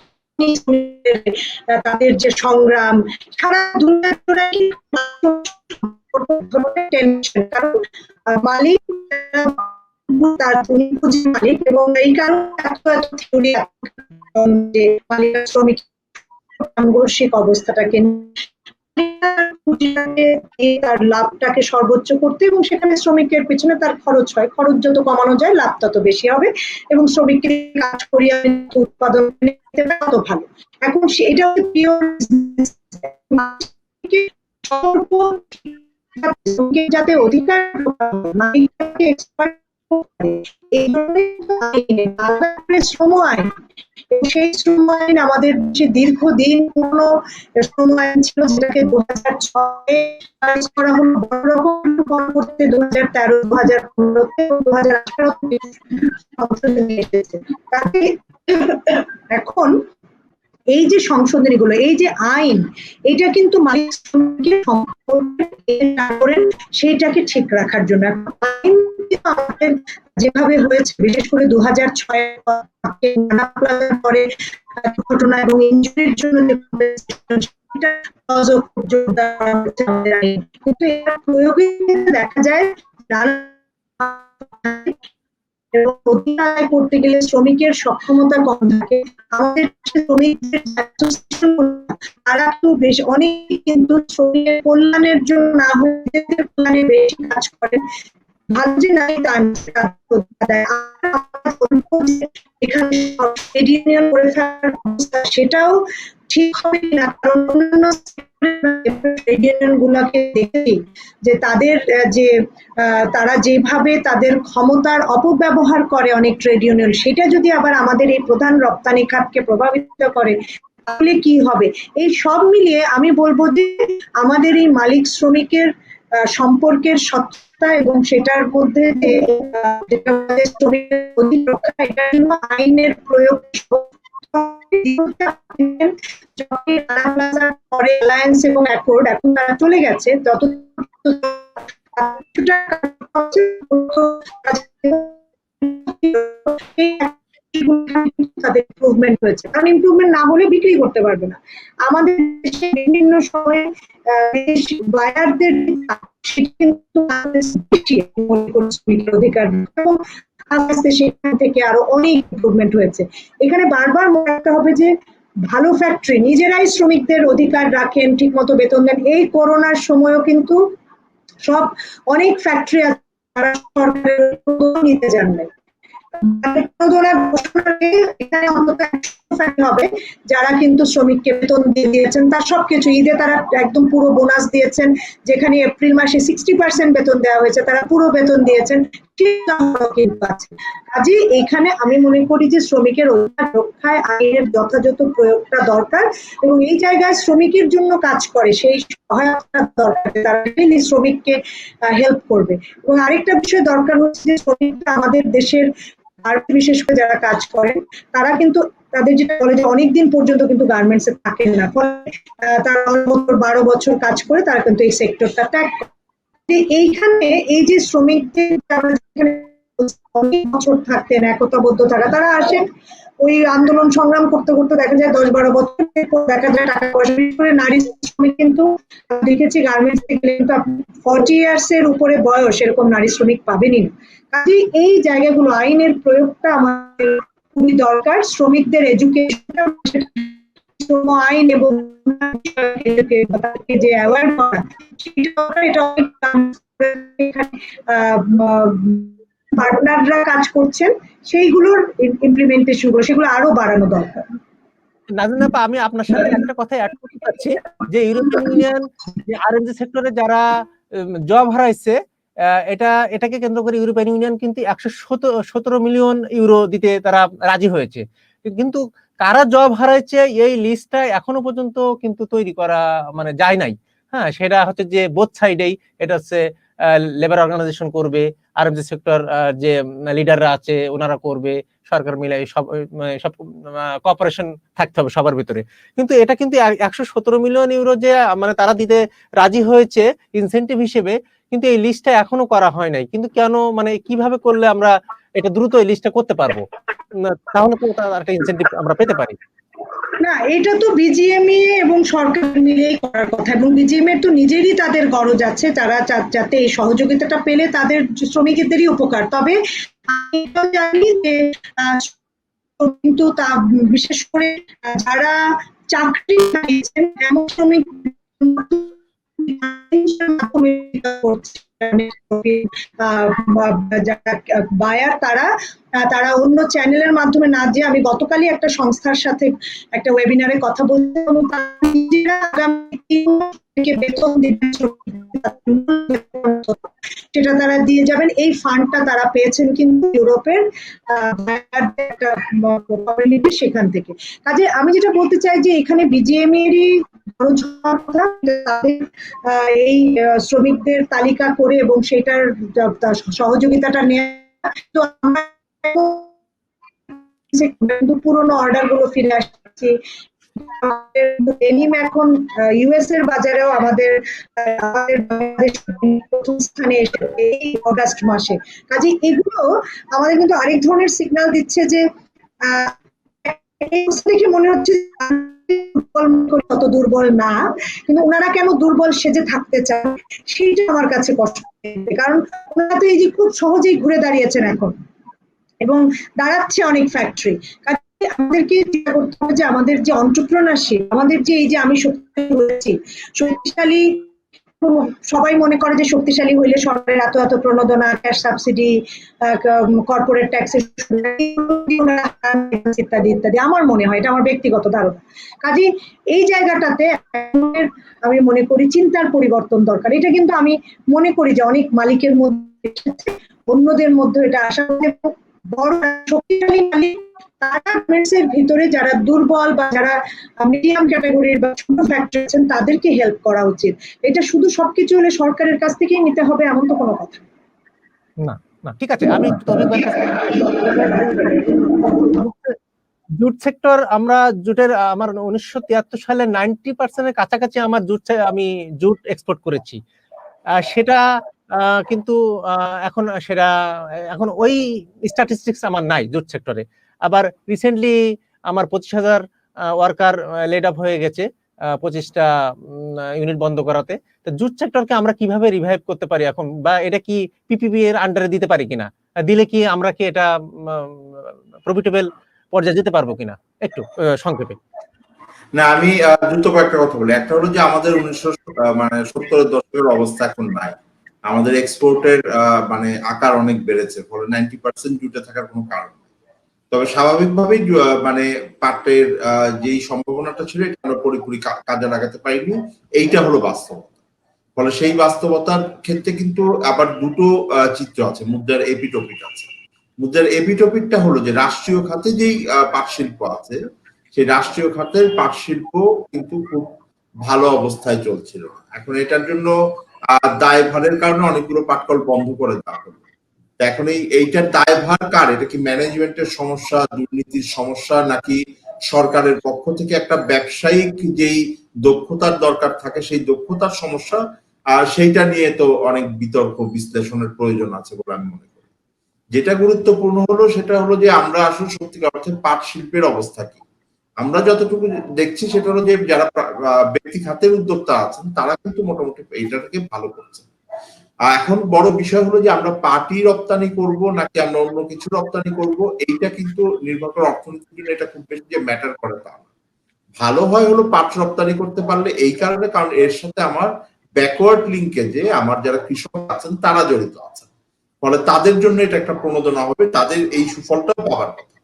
Speaker 2: তাদের যে সংগ্রাম, সারা দুনিয়া কারণ মালিক তার মালিক, এবং এই কারণে এত থিওরি যে মালিক শ্রমিক সাংঘর্ষিক অবস্থাটাকে তার লাভটাকে সর্বোচ্চ করতে, এবং সেখানে শ্রমিকের পেছনে তার খরচ হয়, খরচ যত কমানো যায় লাভ তত বেশি হবে, এবং শ্রমিককে কাজ করিয়ে উৎপাদন তত ভালো। এখন এটা যাতে অধিকার শ্রম আইন, সেই শ্রম আইন আমাদের যে দীর্ঘদিন পুরনো শ্রম আইন ছিল, যেটাকে 2006 পাস করা হলো, বড় রকম পরবর্তী 2013, 2015, 2018 সংশোধনী এসেছে। তাতে এখন এই যে সংশোধনীগুলো, এই যে আইন, এটা কিন্তু মালিক শ্রমিকের সম্পর্কে সেইটাকে ঠিক রাখার জন্য আইন যেভাবে হয়েছে, বিশেষ করে 2006 পরে ঘটনা এবং ইনজুরির জন্য কিন্তু এর প্রয়োগে দেখা যায় করতে গেলে শ্রমিকের সক্ষমতা কম থাকে। আমাদের শ্রমিকদের তারা তো বেশ অনেক কিন্তু শ্রমিকের কল্যাণের জন্য না হয়ে কল্যাণে বেশি কাজ করেন। ভালো যে নাই তা এখানে ইউনিয়ন করে থাকার অবস্থা, সেটাও ঠিক হবে না, কারণ অন্যান্য ইউনিয়ন গুলাকে দেখি যে তাদের যে তারা যেভাবে তাদের ক্ষমতার অপব্যবহার করে অনেক ট্রেড ইউনিয়ন, সেটা যদি আবার আমাদের এই প্রধান রপ্তানি খাতকে প্রভাবিত করে তাহলে কি হবে? এই সব মিলিয়ে আমি বলবো যে আমাদের এই মালিক শ্রমিকের সম্পর্কের সত্তা এবং সেটার মধ্যে আইনের প্রয়োগ এবং অ্যাকর্ড এখন তারা চলে গেছে, যত তাদের ইমপ্রুভমেন্ট হয়েছে, কারণ ইমপ্রুভমেন্ট না হলে বিক্রি করতে পারবে না। আমাদের দেশে বিভিন্ন সময়ে বায়ারদের অধিকার এবং আস্তে সেখান থেকে আরো অনেক ইমপ্রুভমেন্ট হয়েছে। এখানে বারবার মনে রাখতে হবে যে ভালো ফ্যাক্টরি নিজেরাই শ্রমিকদের অধিকার রাখেন, ঠিক মতো বেতন দেন। এই করোনার সময়ও কিন্তু সব অনেক ফ্যাক্টরি আছে যারা সরকারের নিতে জানবেন, হবে যারা কিন্তু শ্রমিককে বেতন দিয়ে দিয়েছেন, তার সবকিছু ঈদে তারা একদম পুরো বোনাস দিয়েছেন, যেখানে এপ্রিল মাসে 60% বেতন দেওয়া হয়েছে, তারা পুরো বেতন দিয়েছেন। কাজে এখানে আমি মনে করি যে শ্রমিকের অধিকার রক্ষায় আইনের যথাযথ প্রয়োগটা দরকার, এবং এই জায়গায় শ্রমিকের জন্য কাজ করে সেই সহায়তা দরকার, তারা শ্রমিককে হেল্প করবে। এবং আরেকটা বিষয় দরকার হচ্ছে যে শ্রমিকরা আমাদের দেশের আর বিশেষ করে যারা কাজ করেন তারা কিন্তু তাদের যেটা বলে যে অনেকদিন পর্যন্ত কিন্তু গার্মেন্টস এ থাকেন না, ফলে তারা 12 বছর কাজ করে তারা কিন্তু এই সেক্টরটা ত্যাগ করে। এইখানে এই যে শ্রমিকদের অনেক বছর থাকতেন একতাবদ্ধ থাকা, তারা আসেন ওই আন্দোলন সংগ্রাম করতে করতে দেখা যায় 10-12 বছর দেখা যায় টাকা পয়সা, বিশেষ করে নারী শ্রমিক কিন্তু দেখেছি গার্মেন্টস গেলে কিন্তু আপনি 40 ইয়ার্স এর উপরে বয়স এরকম নারী শ্রমিক পাবেনই না। কাজে এই জায়গাগুলো আইনের প্রয়োগটা আমাদের খুবই দরকার। শ্রমিকদের এডুকেশন, শ্রম আইন এবং যে অ্যাওয়ার্ড করা এটা অনেক পার্টনাররা কাজ করছেন, সেইগুলোর ইমপ্লিমেন্টেশন গুলো সেগুলো আরো বাড়ানো দরকার।
Speaker 1: নাজনীন আপা, আমি আপনার সাথে একটা কথা অ্যাড করতে চাচ্ছি যে ইউরোপিয়ান ইউনিয়ন যে আরএনজি সেক্টরে যারা জব হারাইছে, এটাকে কেন্দ্র করে ইউরোপিয়ান ইউনিয়ন কিন্তু 117 মিলিয়ন ইউরো দিতে তারা রাজি হয়েছে। কিন্তু কারা জব হারাইছে এই লিস্টটা এখনো পর্যন্ত কিন্তু তৈরি করা মানে যায় নাই। হ্যাঁ, সেটা হচ্ছে যে বোথ সাইডেই, এটা হচ্ছে লেবার অর্গানাইজেশন করবে, আরএনজি সেক্টর যে লিডাররা আছে ওনারা করবে, সরকার মিলে সব কোঅপারেশন থাকতে হবে সবার ভিতরে। কিন্তু এটা কিন্তু 117 মিলিয়ন ইউরো যে মানে তারা দিতে রাজি হয়েছে ইনসেন্টিভ হিসেবে, কিন্তু এই লিস্টটা এখনো করা হয় নাই। কিন্তু কেন, মানে কিভাবে করলে আমরা এটা দ্রুত এই লিস্টটা করতে পারবো, তাহলে তো একটা ইনসেন্টিভ আমরা পেতে পারি।
Speaker 2: না, এটা তো বিজিএমই এবং সরকার মিলেই করার কথা, এবং বিজিএম এর তো নিজেরই তাদের গরজ আছে, তারা যাতে এই সহযোগিতাটা পেলে তাদের শ্রমিকদেরই উপকার। তবে আমি জানি যে কিন্তু তা বিশেষ করে যারা চাকরি পেয়েছেন এমন শ্রমিক বায়ার তারা অন্য চ্যানেলের মাধ্যমে না দিয়ে, আমি গতকালই একটা সংস্থার সাথে একটা ওয়েবিনারে কথা বলছিলাম, বেতন সেটা তারা দিয়ে যাবেন। এই ফান্ডটা তারা পেয়েছেন কিন্তু ইউরোপের একটা কমিউনিটি, সেখান থেকে। কাজে আমি যেটা বলতে চাই যে এখানে বিজিএম এরই এই শ্রমিকদের তালিকা করে এবং সেটার সহযোগিতাটা নেওয়া। তো আমরা পুরোনো অর্ডার গুলো ফিরে আসছে, এখন ইউএস এর বাজারেও আমাদের প্রথম স্থানে এসে এই অগাস্ট মাসে। কাজে এগুলো আমাদের কিন্তু আরেক ধরনের সিগন্যাল দিচ্ছে যে দেখে মনে হচ্ছে তত দুর্বল না, কিন্তু ওনারা কেন দুর্বল সেজে থাকতে চান সেইটা আমার কাছে কষ্ট, কারণ ওনারা তো এই যে খুব সহজেই ঘুরে দাঁড়িয়েছেন এখন এবং দাঁড়াচ্ছে অনেক ফ্যাক্টরি। আমাদেরকে চিন্তা করতে হবে যে আমাদের যে এন্টারপ্রেনারশিপ, আমাদের যে এই যে আমি শক্তিশালী, সবাই মনে করে যে শক্তিশালী হইলে সরকারের এত প্রণোদনা, ক্যাশ সাবসিডি, কর্পোরেট ট্যাক্সের ইত্যাদি ইত্যাদি, আমার মনে হয়, এটা আমার ব্যক্তিগত ধারণা। কাজে এই জায়গাটাতে আমি মনে করি চিন্তার পরিবর্তন দরকার। এটা কিন্তু আমি মনে করি যে অনেক মালিকের মধ্যে, অন্যদের মধ্যে এটা আশা করি বড় শক্তিশালী মালিক তারা ভিতরে যারা দুর্বল বা যারা মিডিয়াম ক্যাটাগরির বা ছোট ফ্যাক্টরি আছেন তাদেরকে হেল্প করা উচিত। এটা শুধু সবকিছু হলে সরকারের কাছ থেকেই নিতে হবে এমন তো কোনো কথা
Speaker 1: না। না, ঠিক আছে, আমি একটু জুট সেক্টর, আমরা জুটের আমার 1973 সালে 90% এর কাছাকাছি আমার আমি জুট এক্সপোর্ট করেছি। সেটা কিন্তু এখন ওই স্ট্যাটিস্টিক্স আমার নাই জুট সেক্টরে। আবার রিসেন্টলি আমার 25,000 ওয়ার্কার লেড অফ হয়ে গেছে 25টা ইউনিট বন্ধ করাতে। তো জুট সেক্টরকে আমরা কিভাবে রিভাইভ করতে পারি এখন, বা এটা কি পিপিপি এর আন্ডারে দিতে পারি কিনা, দিলে কি আমরা কি এটা প্রফিটেবল পর্যায়ে যেতে পারবো কিনা, একটু সংক্ষেপে।
Speaker 3: না, আমি দ্রুত কয়েকটা কথা বলি। একটা হলো যে আমাদের 1970-এর দশকের অবস্থা এখন নাই। আমাদের এক্সপোর্টের মানে আকার অনেক বেড়েছে, ফলে 90% জুটে থাকার কোনো কারণ নেই। তবে স্বাভাবিকভাবেই মানে পাটের যেই সম্ভাবনাটা ছিল এটা আমরা পুরোপুরি কাজে লাগাতে পারিনি, এইটা হলো বাস্তবতা। ফলে সেই বাস্তবতার ক্ষেত্রে কিন্তু আবার দুটো চিত্র আছে, মুদ্রার এপিটোপিট আছে। মুদ্রার এপিটোপিটটা হলো যে রাষ্ট্রীয় খাতে যেই পাট শিল্প আছে, সেই রাষ্ট্রীয় খাতের পাট শিল্প কিন্তু খুব ভালো অবস্থায় চলছিল। এখন এটার জন্য দায়ভারের কারণে অনেকগুলো পাটকল বন্ধ করে দেওয়া হলো। এখন এইটার দায়ভার কার? এটা কি ম্যানেজমেন্টের সমস্যা, দুর্নীতির সমস্যা, নাকি সরকারের পক্ষ থেকে একটা ব্যবসায়িক যেই দক্ষতার দরকার থাকে সেই দক্ষতার সমস্যা? আর সেইটা নিয়ে তো অনেক বিতর্ক বিশ্লেষণের প্রয়োজন আছে বলে আমি মনে করি। যেটা গুরুত্বপূর্ণ হলো সেটা হলো যে আমরা আসলে সত্যিকার অর্থে পাট শিল্পের অবস্থা কি। আমরা যতটুকু দেখছি সেটা হলো যে যারা ব্যক্তি খাতের উদ্যোক্তা আছেন তারা কিন্তু মোটামুটি এইটাকে ভালো করছেন। এখন বড় বিষয় হলো যে আমরা পাটই রপ্তানি করব নাকি আমরা অন্য কিছু রপ্তানি করব, এইটা কিন্তু নির্ভর করে অর্থনীতির জন্য এটা খুব বেশি যে ম্যাটার করে তা না। ভালো হয় হলো পাট রপ্তানি করতে পারলে এই কারণে, কারণ এর সাথে আমার ব্যাকওয়ার্ড লিঙ্কেজে আমার যারা কৃষক আছেন তারা জড়িত আছেন, ফলে তাদের জন্য এটা একটা প্রণোদনা হবে, তাদের এই সুফলটা পাওয়ার কথা।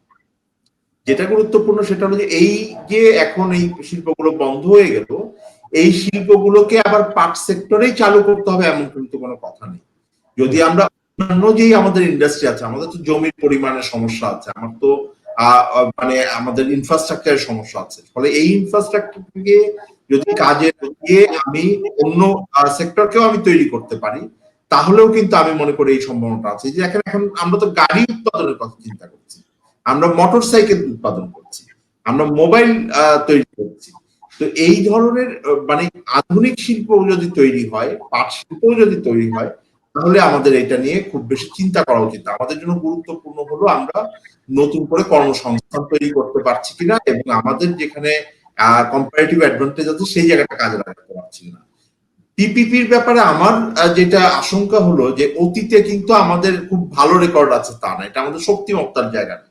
Speaker 3: যেটা গুরুত্বপূর্ণ সেটা হলো যে এই যে এখন এই শিল্পগুলো বন্ধ হয়ে গেল, এই শিল্পগুলোকে আবার পাট সেক্টরেই চালু করতে হবে এমন কিন্তু কোনো কথা নেই। যদি আমরা অন্যান্য যেই আমাদের ইন্ডাস্ট্রি আছে, আমাদের তো জমির পরিমাণের সমস্যা আছে, আমার তো মানে আমাদের ইনফ্রাস্ট্রাকচারের সমস্যা আছে, ফলে এই ইনফ্রাস্ট্রাকচারকে যদি কাজে দিয়ে আমি অন্য সেক্টরকেও আমি তৈরি করতে পারি, তাহলেও কিন্তু আমি মনে করি এই সম্ভাবনাটা আছে। যে এখন আমরা তো গাড়ি উৎপাদনের কথা চিন্তা করছি, আমরা মোটর সাইকেল উৎপাদন করছি, আমরা মোবাইল তৈরি করছি। তো এই ধরনের মানে আধুনিক শিল্প যদি তৈরি হয়, পাট শিল্প যদি তৈরি হয়, তাহলে আমাদের এটা নিয়ে খুব বেশি চিন্তা করা উচিত। আমাদের জন্য গুরুত্বপূর্ণ হলো আমরা নতুন করে কর্মসংস্থান তৈরি করতে পারছি কিনা এবং আমাদের যেখানে কম্পারেটিভ অ্যাডভান্টেজ আছে সেই জায়গাটা কাজে লাগাতে পারছি না। পিপিপির ব্যাপারে আমার যেটা আশঙ্কা হলো যে অতীতে কিন্তু আমাদের খুব ভালো রেকর্ড আছে তা না, এটা আমাদের শক্তিমত্তার জায়গা না।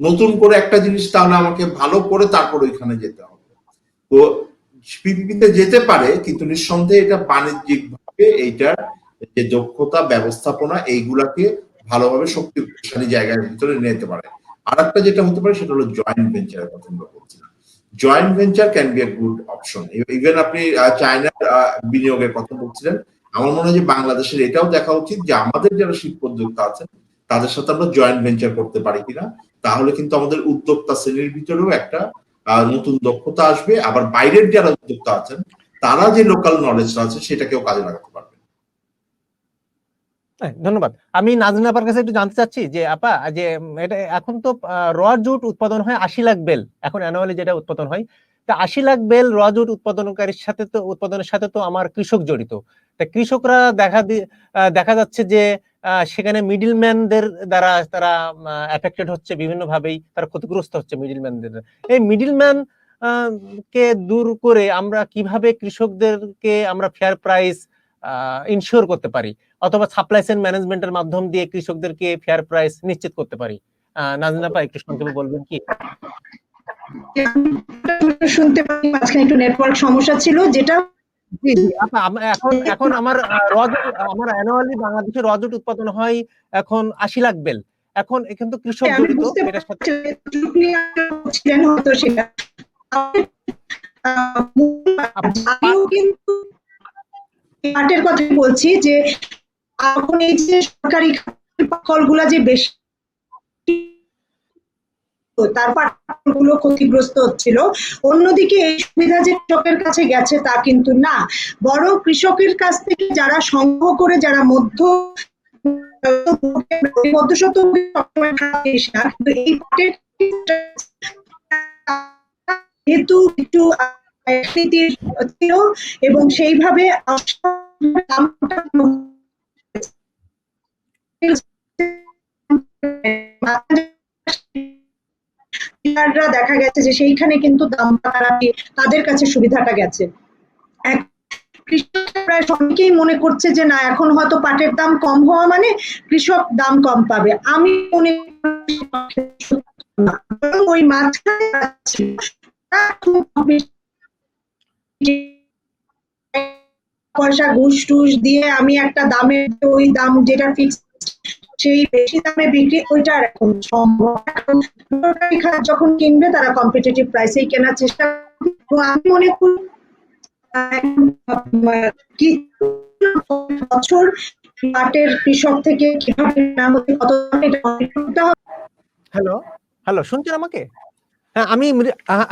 Speaker 3: নতুন করে একটা জিনিস তাহলে আমাকে ভালো করে তারপর ওইখানে যেতে হবে। তো পিপিপিতে যেতে পারে, কিন্তু নিঃসন্দেহে এটা বাণিজ্যিক ভাবে এইটার যে দক্ষতা ব্যবস্থাপনা এইগুলাকে ভালোভাবে শক্তিশালী জায়গার ভিতরে নিতে পারে। আর একটা যেটা হতে পারে সেটা হলো জয়েন্ট ভেঞ্চারের কথা আমরা বলছিলাম। Joint venture can B a good option. Even আপনি চায়নার বিনিয়োগের কথা বলছিলেন, আমার মনে হয় যে বাংলাদেশের এটাও দেখা উচিত যে আমাদের যারা শিল্প উদ্যোক্তা আছেন তাদের সাথে আমরা জয়েন্ট ভেঞ্চার করতে পারি কিনা, তাহলে কিন্তু আমাদের উদ্যোক্তা শ্রেণীর ভিতরেও একটা নতুন দক্ষতা আসবে, আবার বাইরের যারা উদ্যোক্তা আছেন তারা যে লোকাল নলেজটা আছে সেটাকেও কাজে লাগাতে পারবে।
Speaker 1: ধন্যবাদ। আমি নাজনীন আপার কাছে একটু জানতে চাচ্ছি যে আপা, যে এটা এখন তো র জুট উৎপাদন হয় 80 লাখ বেল, এখন অ্যানুয়ালি যেটা উৎপাদন হয়, তা 80 লাখ বেল র জুট উৎপাদনকারীর সাথে তো উৎপাদনের সাথে তো আমার কৃষক জড়িত। তা কৃষকরা দেখা যাচ্ছে যে সেখানে মিডলম্যানদের দ্বারা তারা এফেক্টেড হচ্ছে, বিভিন্ন ভাবেই তারা ক্ষতিগ্রস্ত হচ্ছে মিডলম্যানদের। এই মিডলম্যান কে দূর করে আমরা কিভাবে কৃষকদেরকে আমরা ফেয়ার প্রাইস ইনশিওর করতে পারি, অথবা সাপ্লাই চেইন ম্যানেজমেন্টের মাধ্যম দিয়ে কৃষকদেরকে ফেয়ার প্রাইস নিশ্চিত করতে পারি? নাজনীন আপা একটু সংক্ষেপে বলবেন কি?
Speaker 2: শুনতে পারি, মাঝখানে একটু নেটওয়ার্ক সমস্যা ছিল। যেটা
Speaker 1: জি জি আপা, এখন আমার আমার অ্যানুয়ালি বাংলাদেশে রজট উৎপাদন হয় এখন 80 লাখ বেল। এখন কিন্তু কৃষক
Speaker 2: আমি
Speaker 1: জড়িত
Speaker 2: বুঝতে
Speaker 1: এটার সাথে।
Speaker 2: ছিলেন হয়তো সেটা আমিও কিন্তু পাটের কথা বলছি যে এখন এই যে সরকারি ফলগুলা যে বেশি, তারপর গুলো ক্ষতিগ্রস্ত হচ্ছিল, অন্যদিকে এই সুবিধা যে কৃষকের কাছে গেছে তা কিন্তু না, বড় কৃষকের কাছ থেকে যারা সংগ্রহ করে, যারা যেহেতু একটু এবং সেইভাবে দেখা গেছে যে সেইখানে কিন্তু দাম তাদের কাছে সুবিধাটা গেছে। কৃষক প্রায় অনেকেই মনে করছে যে না, এখন হয়তো পাটের দাম কম হওয়া মানে কৃষক দাম কম পাবে। আমি মনে ওই মাঝখানে পয়সা ঘুষ টুস দিয়ে আমি একটা দামের, ওই দাম যেটা ফিক্স সেই বেশি দামে বিক্রি, ওইটা আর এখন সম্ভব। এখন যখন কিনবে তারা কম্পিটিটিভ প্রাইসেই কেনার চেষ্টা করে। আমি মনে করি বছর পাটের কৃষক থেকে কিভাবে
Speaker 1: হ্যালো হ্যালো, শুনছেন আমাকে? হ্যাঁ,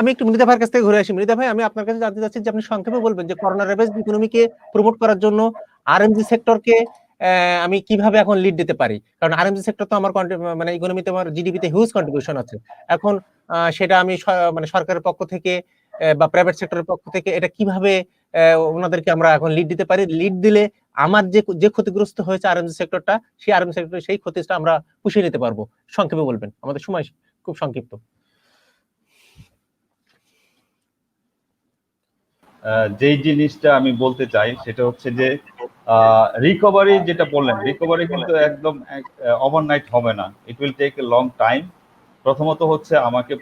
Speaker 1: আমি একটু মৃধা ভাইয়ের কাছ থেকে ঘুরে আসি। মৃধা ভাই, আমি আপনার কাছে জানতে চাচ্ছি যে আপনি সংক্ষেপে বলবেন যে করোনা রেভেজ ইকোনমিকে প্রমোট করার জন্য আরএমজি সেক্টরকে আমি কিভাবে এখন লিড দিতে পারি, কারণ আরএমজি সেক্টর তো আমার মানে ইকোনমিতে, আমার জিডিপিতে হিউজ কন্ট্রিবিউশন আছে। এখন সেটা আমি মানে সরকারের পক্ষ থেকে বা প্রাইভেট সেক্টরের পক্ষ থেকে এটা কিভাবে ওনাদেরকে আমরা এখন লিড দিতে পারি? লিড দিলে আমার যে ক্ষতিগ্রস্ত হয়েছে আরএমজি সেক্টরটা, সেই আরএমজি সেক্টর সেই ক্ষতিটা আমরা পুষিয়ে নিতে পারবো। সংক্ষেপে বলবেন, আমাদের সময় খুব সংক্ষিপ্ত।
Speaker 4: যেই জিনিসটা আমি বলতে চাই সেটা হচ্ছে যে রিকভারি যেটা বললেন, রিকভারি কিন্তু একদম ওভারনাইট হবে না, it will take a long time. প্রথমত হচ্ছে আমাকে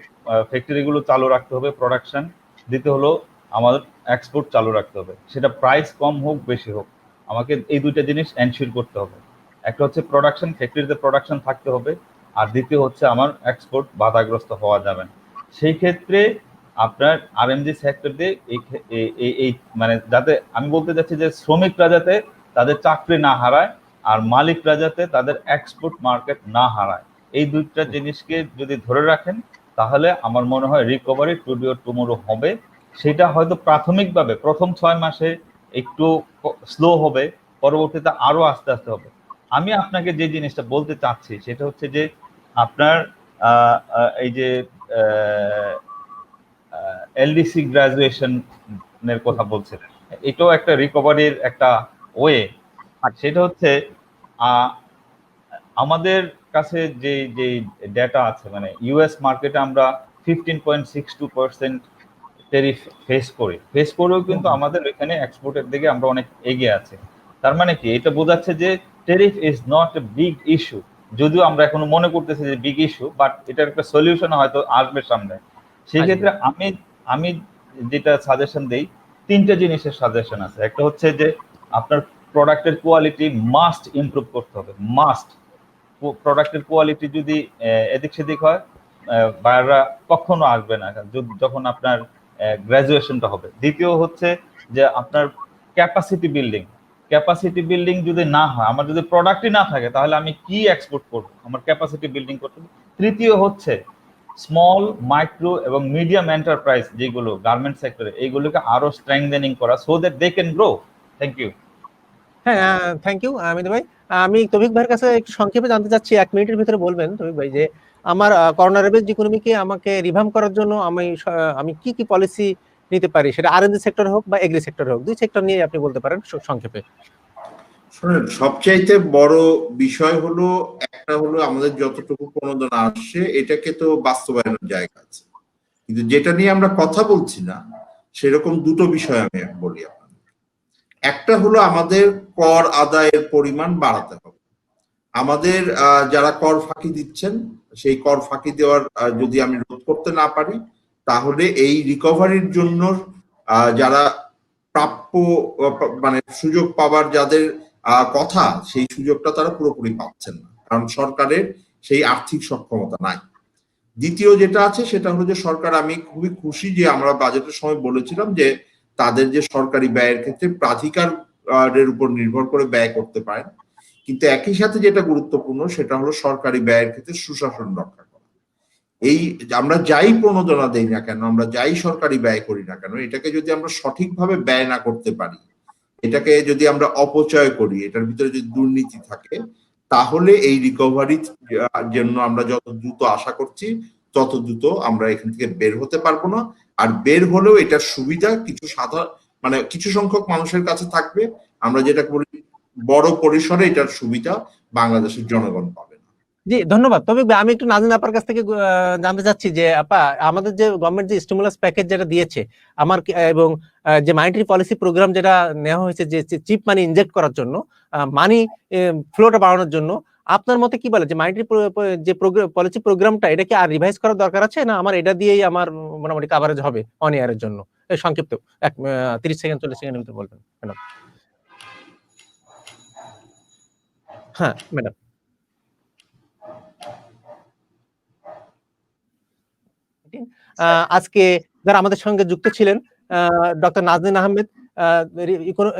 Speaker 4: ফ্যাক্টরিগুলো চালু রাখতে হবে, প্রোডাকশন। দ্বিতীয় হলো আমাদের এক্সপোর্ট চালু রাখতে হবে, সেটা প্রাইস কম হোক বেশি হোক, আমাকে এই দুইটা জিনিস এনশিওর করতে হবে। একটা হচ্ছে প্রোডাকশন, ফ্যাক্টরিতে প্রোডাকশন থাকতে হবে, আর দ্বিতীয় হচ্ছে আমার এক্সপোর্ট বাধাগ্রস্ত হওয়া যাবে না। সেই ক্ষেত্রে আপনার আরএমজি সেক্টর দিয়ে এই মানে যাতে আমি বলতে চাচ্ছি যে শ্রমিকরা যাতে তাদের চাকরি না হারায় আর মালিকরা যাতে তাদের এক্সপোর্ট মার্কেট না হারায়, এই দুইটা জিনিসকে যদি ধরে রাখেন তাহলে আমার মনে হয় রিকভারি টুডে অর টুমরো হবে। সেটা হয়তো প্রাথমিকভাবে প্রথম 6 মাসে একটু স্লো হবে, পরবর্তীতে আরো আস্তে আস্তে হবে। আমি আপনাকে যে জিনিসটা বলতে চাচ্ছি সেটা হচ্ছে যে আপনার এই যে এলডিসি গ্রাজুয়েশনের কথা বলছিলেন, এটাও একটা রিকভারির একটা ওয়ে। সেটা হচ্ছে আমাদের কাছে যে যে ডেটা আছে, মানে ইউএস মার্কেটে আমরা 15.62% টেরিফ ফেস করেও কিন্তু আমাদের এখানে এক্সপোর্টের দিকে আমরা অনেক এগিয়ে আছি। তার মানে কি, এটা বোঝাচ্ছে যে tariff is not a big issue, যদিও আমরা এখনো মনে করতেছি যে বিগ ইস্যু, বাট এটার একটা সলিউশন হয়তো আসবে সামনে। সেই ক্ষেত্রে আমি যেটা সাজেশন দেই, 3টে জিনিসের সাজেশন আছে। একটা হচ্ছে যে আপনার প্রোডাক্টের কোয়ালিটি মাস্ট ইমপ্রুভ করতে হবে, মাস্ট। প্রোডাক্টের কোয়ালিটি যদি এদিক সেদিক হয়, বায়াররা কখনো আসবে না যখন আপনার গ্রাজুয়েশনটা হবে। দ্বিতীয় হচ্ছে যে আপনার ক্যাপাসিটি বিল্ডিং যদি না হয়, আমার যদি প্রোডাক্টই না থাকে, তাহলে আমি কি এক্সপোর্ট করবো? আমার ক্যাপাসিটি বিল্ডিং করতে হবে। তৃতীয় হচ্ছে স্মল, মাইক্রো এবং মিডিয়াম এন্টারপ্রাইজ যেগুলো গার্মেন্ট সেক্টরে, এইগুলোকে আরো স্ট্রেংথেনিং করা, so that they can grow. Thank you.
Speaker 1: হ্যাঁ, থ্যাংক ইউ আমিদ ভাই। আমি তৌফিক ভাইয়ের কাছে একটু সংক্ষেপে জানতে চাচ্ছি, 1 মিনিটের ভিতরে বলবেন তৌফিক ভাই, যে আমার করোনা রেভেজ ইকোনমিকে আমাকে রিভাম করার জন্য আমি কি পলিসি নিতে পারি, সেটা আরএনজি সেক্টর হোক বা এগ্রি সেক্টর হোক, 2 সেক্টর নিয়ে আপনি বলতে পারেন সংক্ষেপে।
Speaker 3: শুনেন, সবচাইতে বড় বিষয় হলো, একটা হলো আমাদের যতটুকু প্রণোদনা আসছে এটাকে তো বাস্তবায়নের জায়গা আছে, কিন্তু যেটা নিয়ে আমরা কথা বলছি না সেরকম দুটো বিষয় আমি বলি আপনাদের। একটা হলো আমাদের কর আদায়ের পরিমাণ বাড়াতে হবে। আমাদের যারা কর ফাঁকি দিচ্ছেন, সেই কর ফাঁকি দেওয়ার যদি আমি রোধ করতে না পারি, তাহলে এই রিকভারির জন্য যারা প্রাপ্য মানে সুযোগ পাবার যাদের কথা, সেই সুযোগটা তারা পুরোপুরি পাচ্ছেন না, কারণ সরকারের সেই আর্থিক সক্ষমতা নাই। দ্বিতীয় যেটা আছে সেটা হলো যে সরকার, আমি খুবই খুশি যে আমরা বাজেটের সময় বলেছিলাম যে তাদের যে সরকারি ব্যয়ের ক্ষেত্রে প্রাধিকারের উপর নির্ভর করে ব্যয় করতে পারেন, কিন্তু একই সাথে যেটা গুরুত্বপূর্ণ সেটা হলো সরকারি ব্যয়ের ক্ষেত্রে সুশাসন রক্ষা করা। এই আমরা যাই প্রণোদনা দেই না কেন, আমরা যাই সরকারি ব্যয় করি না কেন, এটাকে যদি আমরা সঠিকভাবে ব্যয় না করতে পারি, এটাকে যদি আমরা অপচয় করি, এটার ভিতরে যদি দুর্নীতি থাকে, তাহলে এই রিকভারির জন্য আমরা যত দ্রুত আশা করছি তত দ্রুত আমরা এখান থেকে বের হতে পারবো না। আর বের হলেও এটার সুবিধা কিছু সংখ্যক মানুষের কাছে থাকবে, আমরা যেটা বলি বড় পরিসরে এটার সুবিধা বাংলাদেশের জনগণ পাবে না।
Speaker 1: জি, ধন্যবাদ। তবে আমি একটু নাজিন আপার কাছ থেকে জানতে চাচ্ছি যে আপা, আমাদের যে গভর্নমেন্ট যে স্টিমুলাস প্যাকেজ যেটা দিয়েছে এবং যে মানিটারি পলিসি প্রোগ্রাম যেটা নেওয়া হয়েছে, যে চিপ মানি ইনজেক্ট করার জন্য, মানি ফ্লোটা বাড়ানোর জন্য, আপনার মতে কি বলে যে মানিটারি যে পলিসি প্রোগ্রামটা, এটা কি আর রিভাইজ করার দরকার আছে, না আমার এটা দিয়েই আমার মোটামুটি কাভারেজ হবে অন ইয়ারের জন্য? সংক্ষিপ্ত 30 সেকেন্ড 40 সেকেন্ডের ভিতরে বলবেন ম্যাডাম। হ্যাঁ ম্যাডাম। আজকে যারা আমাদের সঙ্গে যুক্ত ছিলেন, doctor Nazneen Ahmed,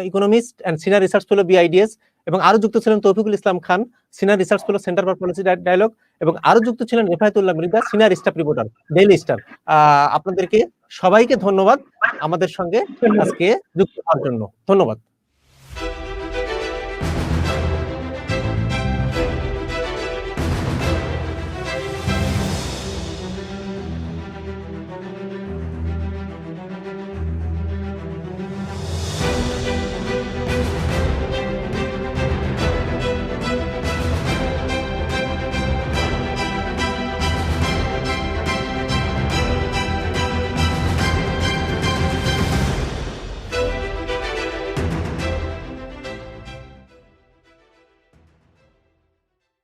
Speaker 1: economist and senior research fellow BIDS, এবং আরো যুক্ত ছিলেন Toufiqul Islam Khan, senior research fellow centre for policy dialogue, এবং আরো যুক্ত ছিলেন Refayetullah Mirdha, senior staff reporter Daily Star. আপনাদেরকে সবাইকে ধন্যবাদ আমাদের সঙ্গে আজকে যুক্ত হওয়ার জন্য। ধন্যবাদ।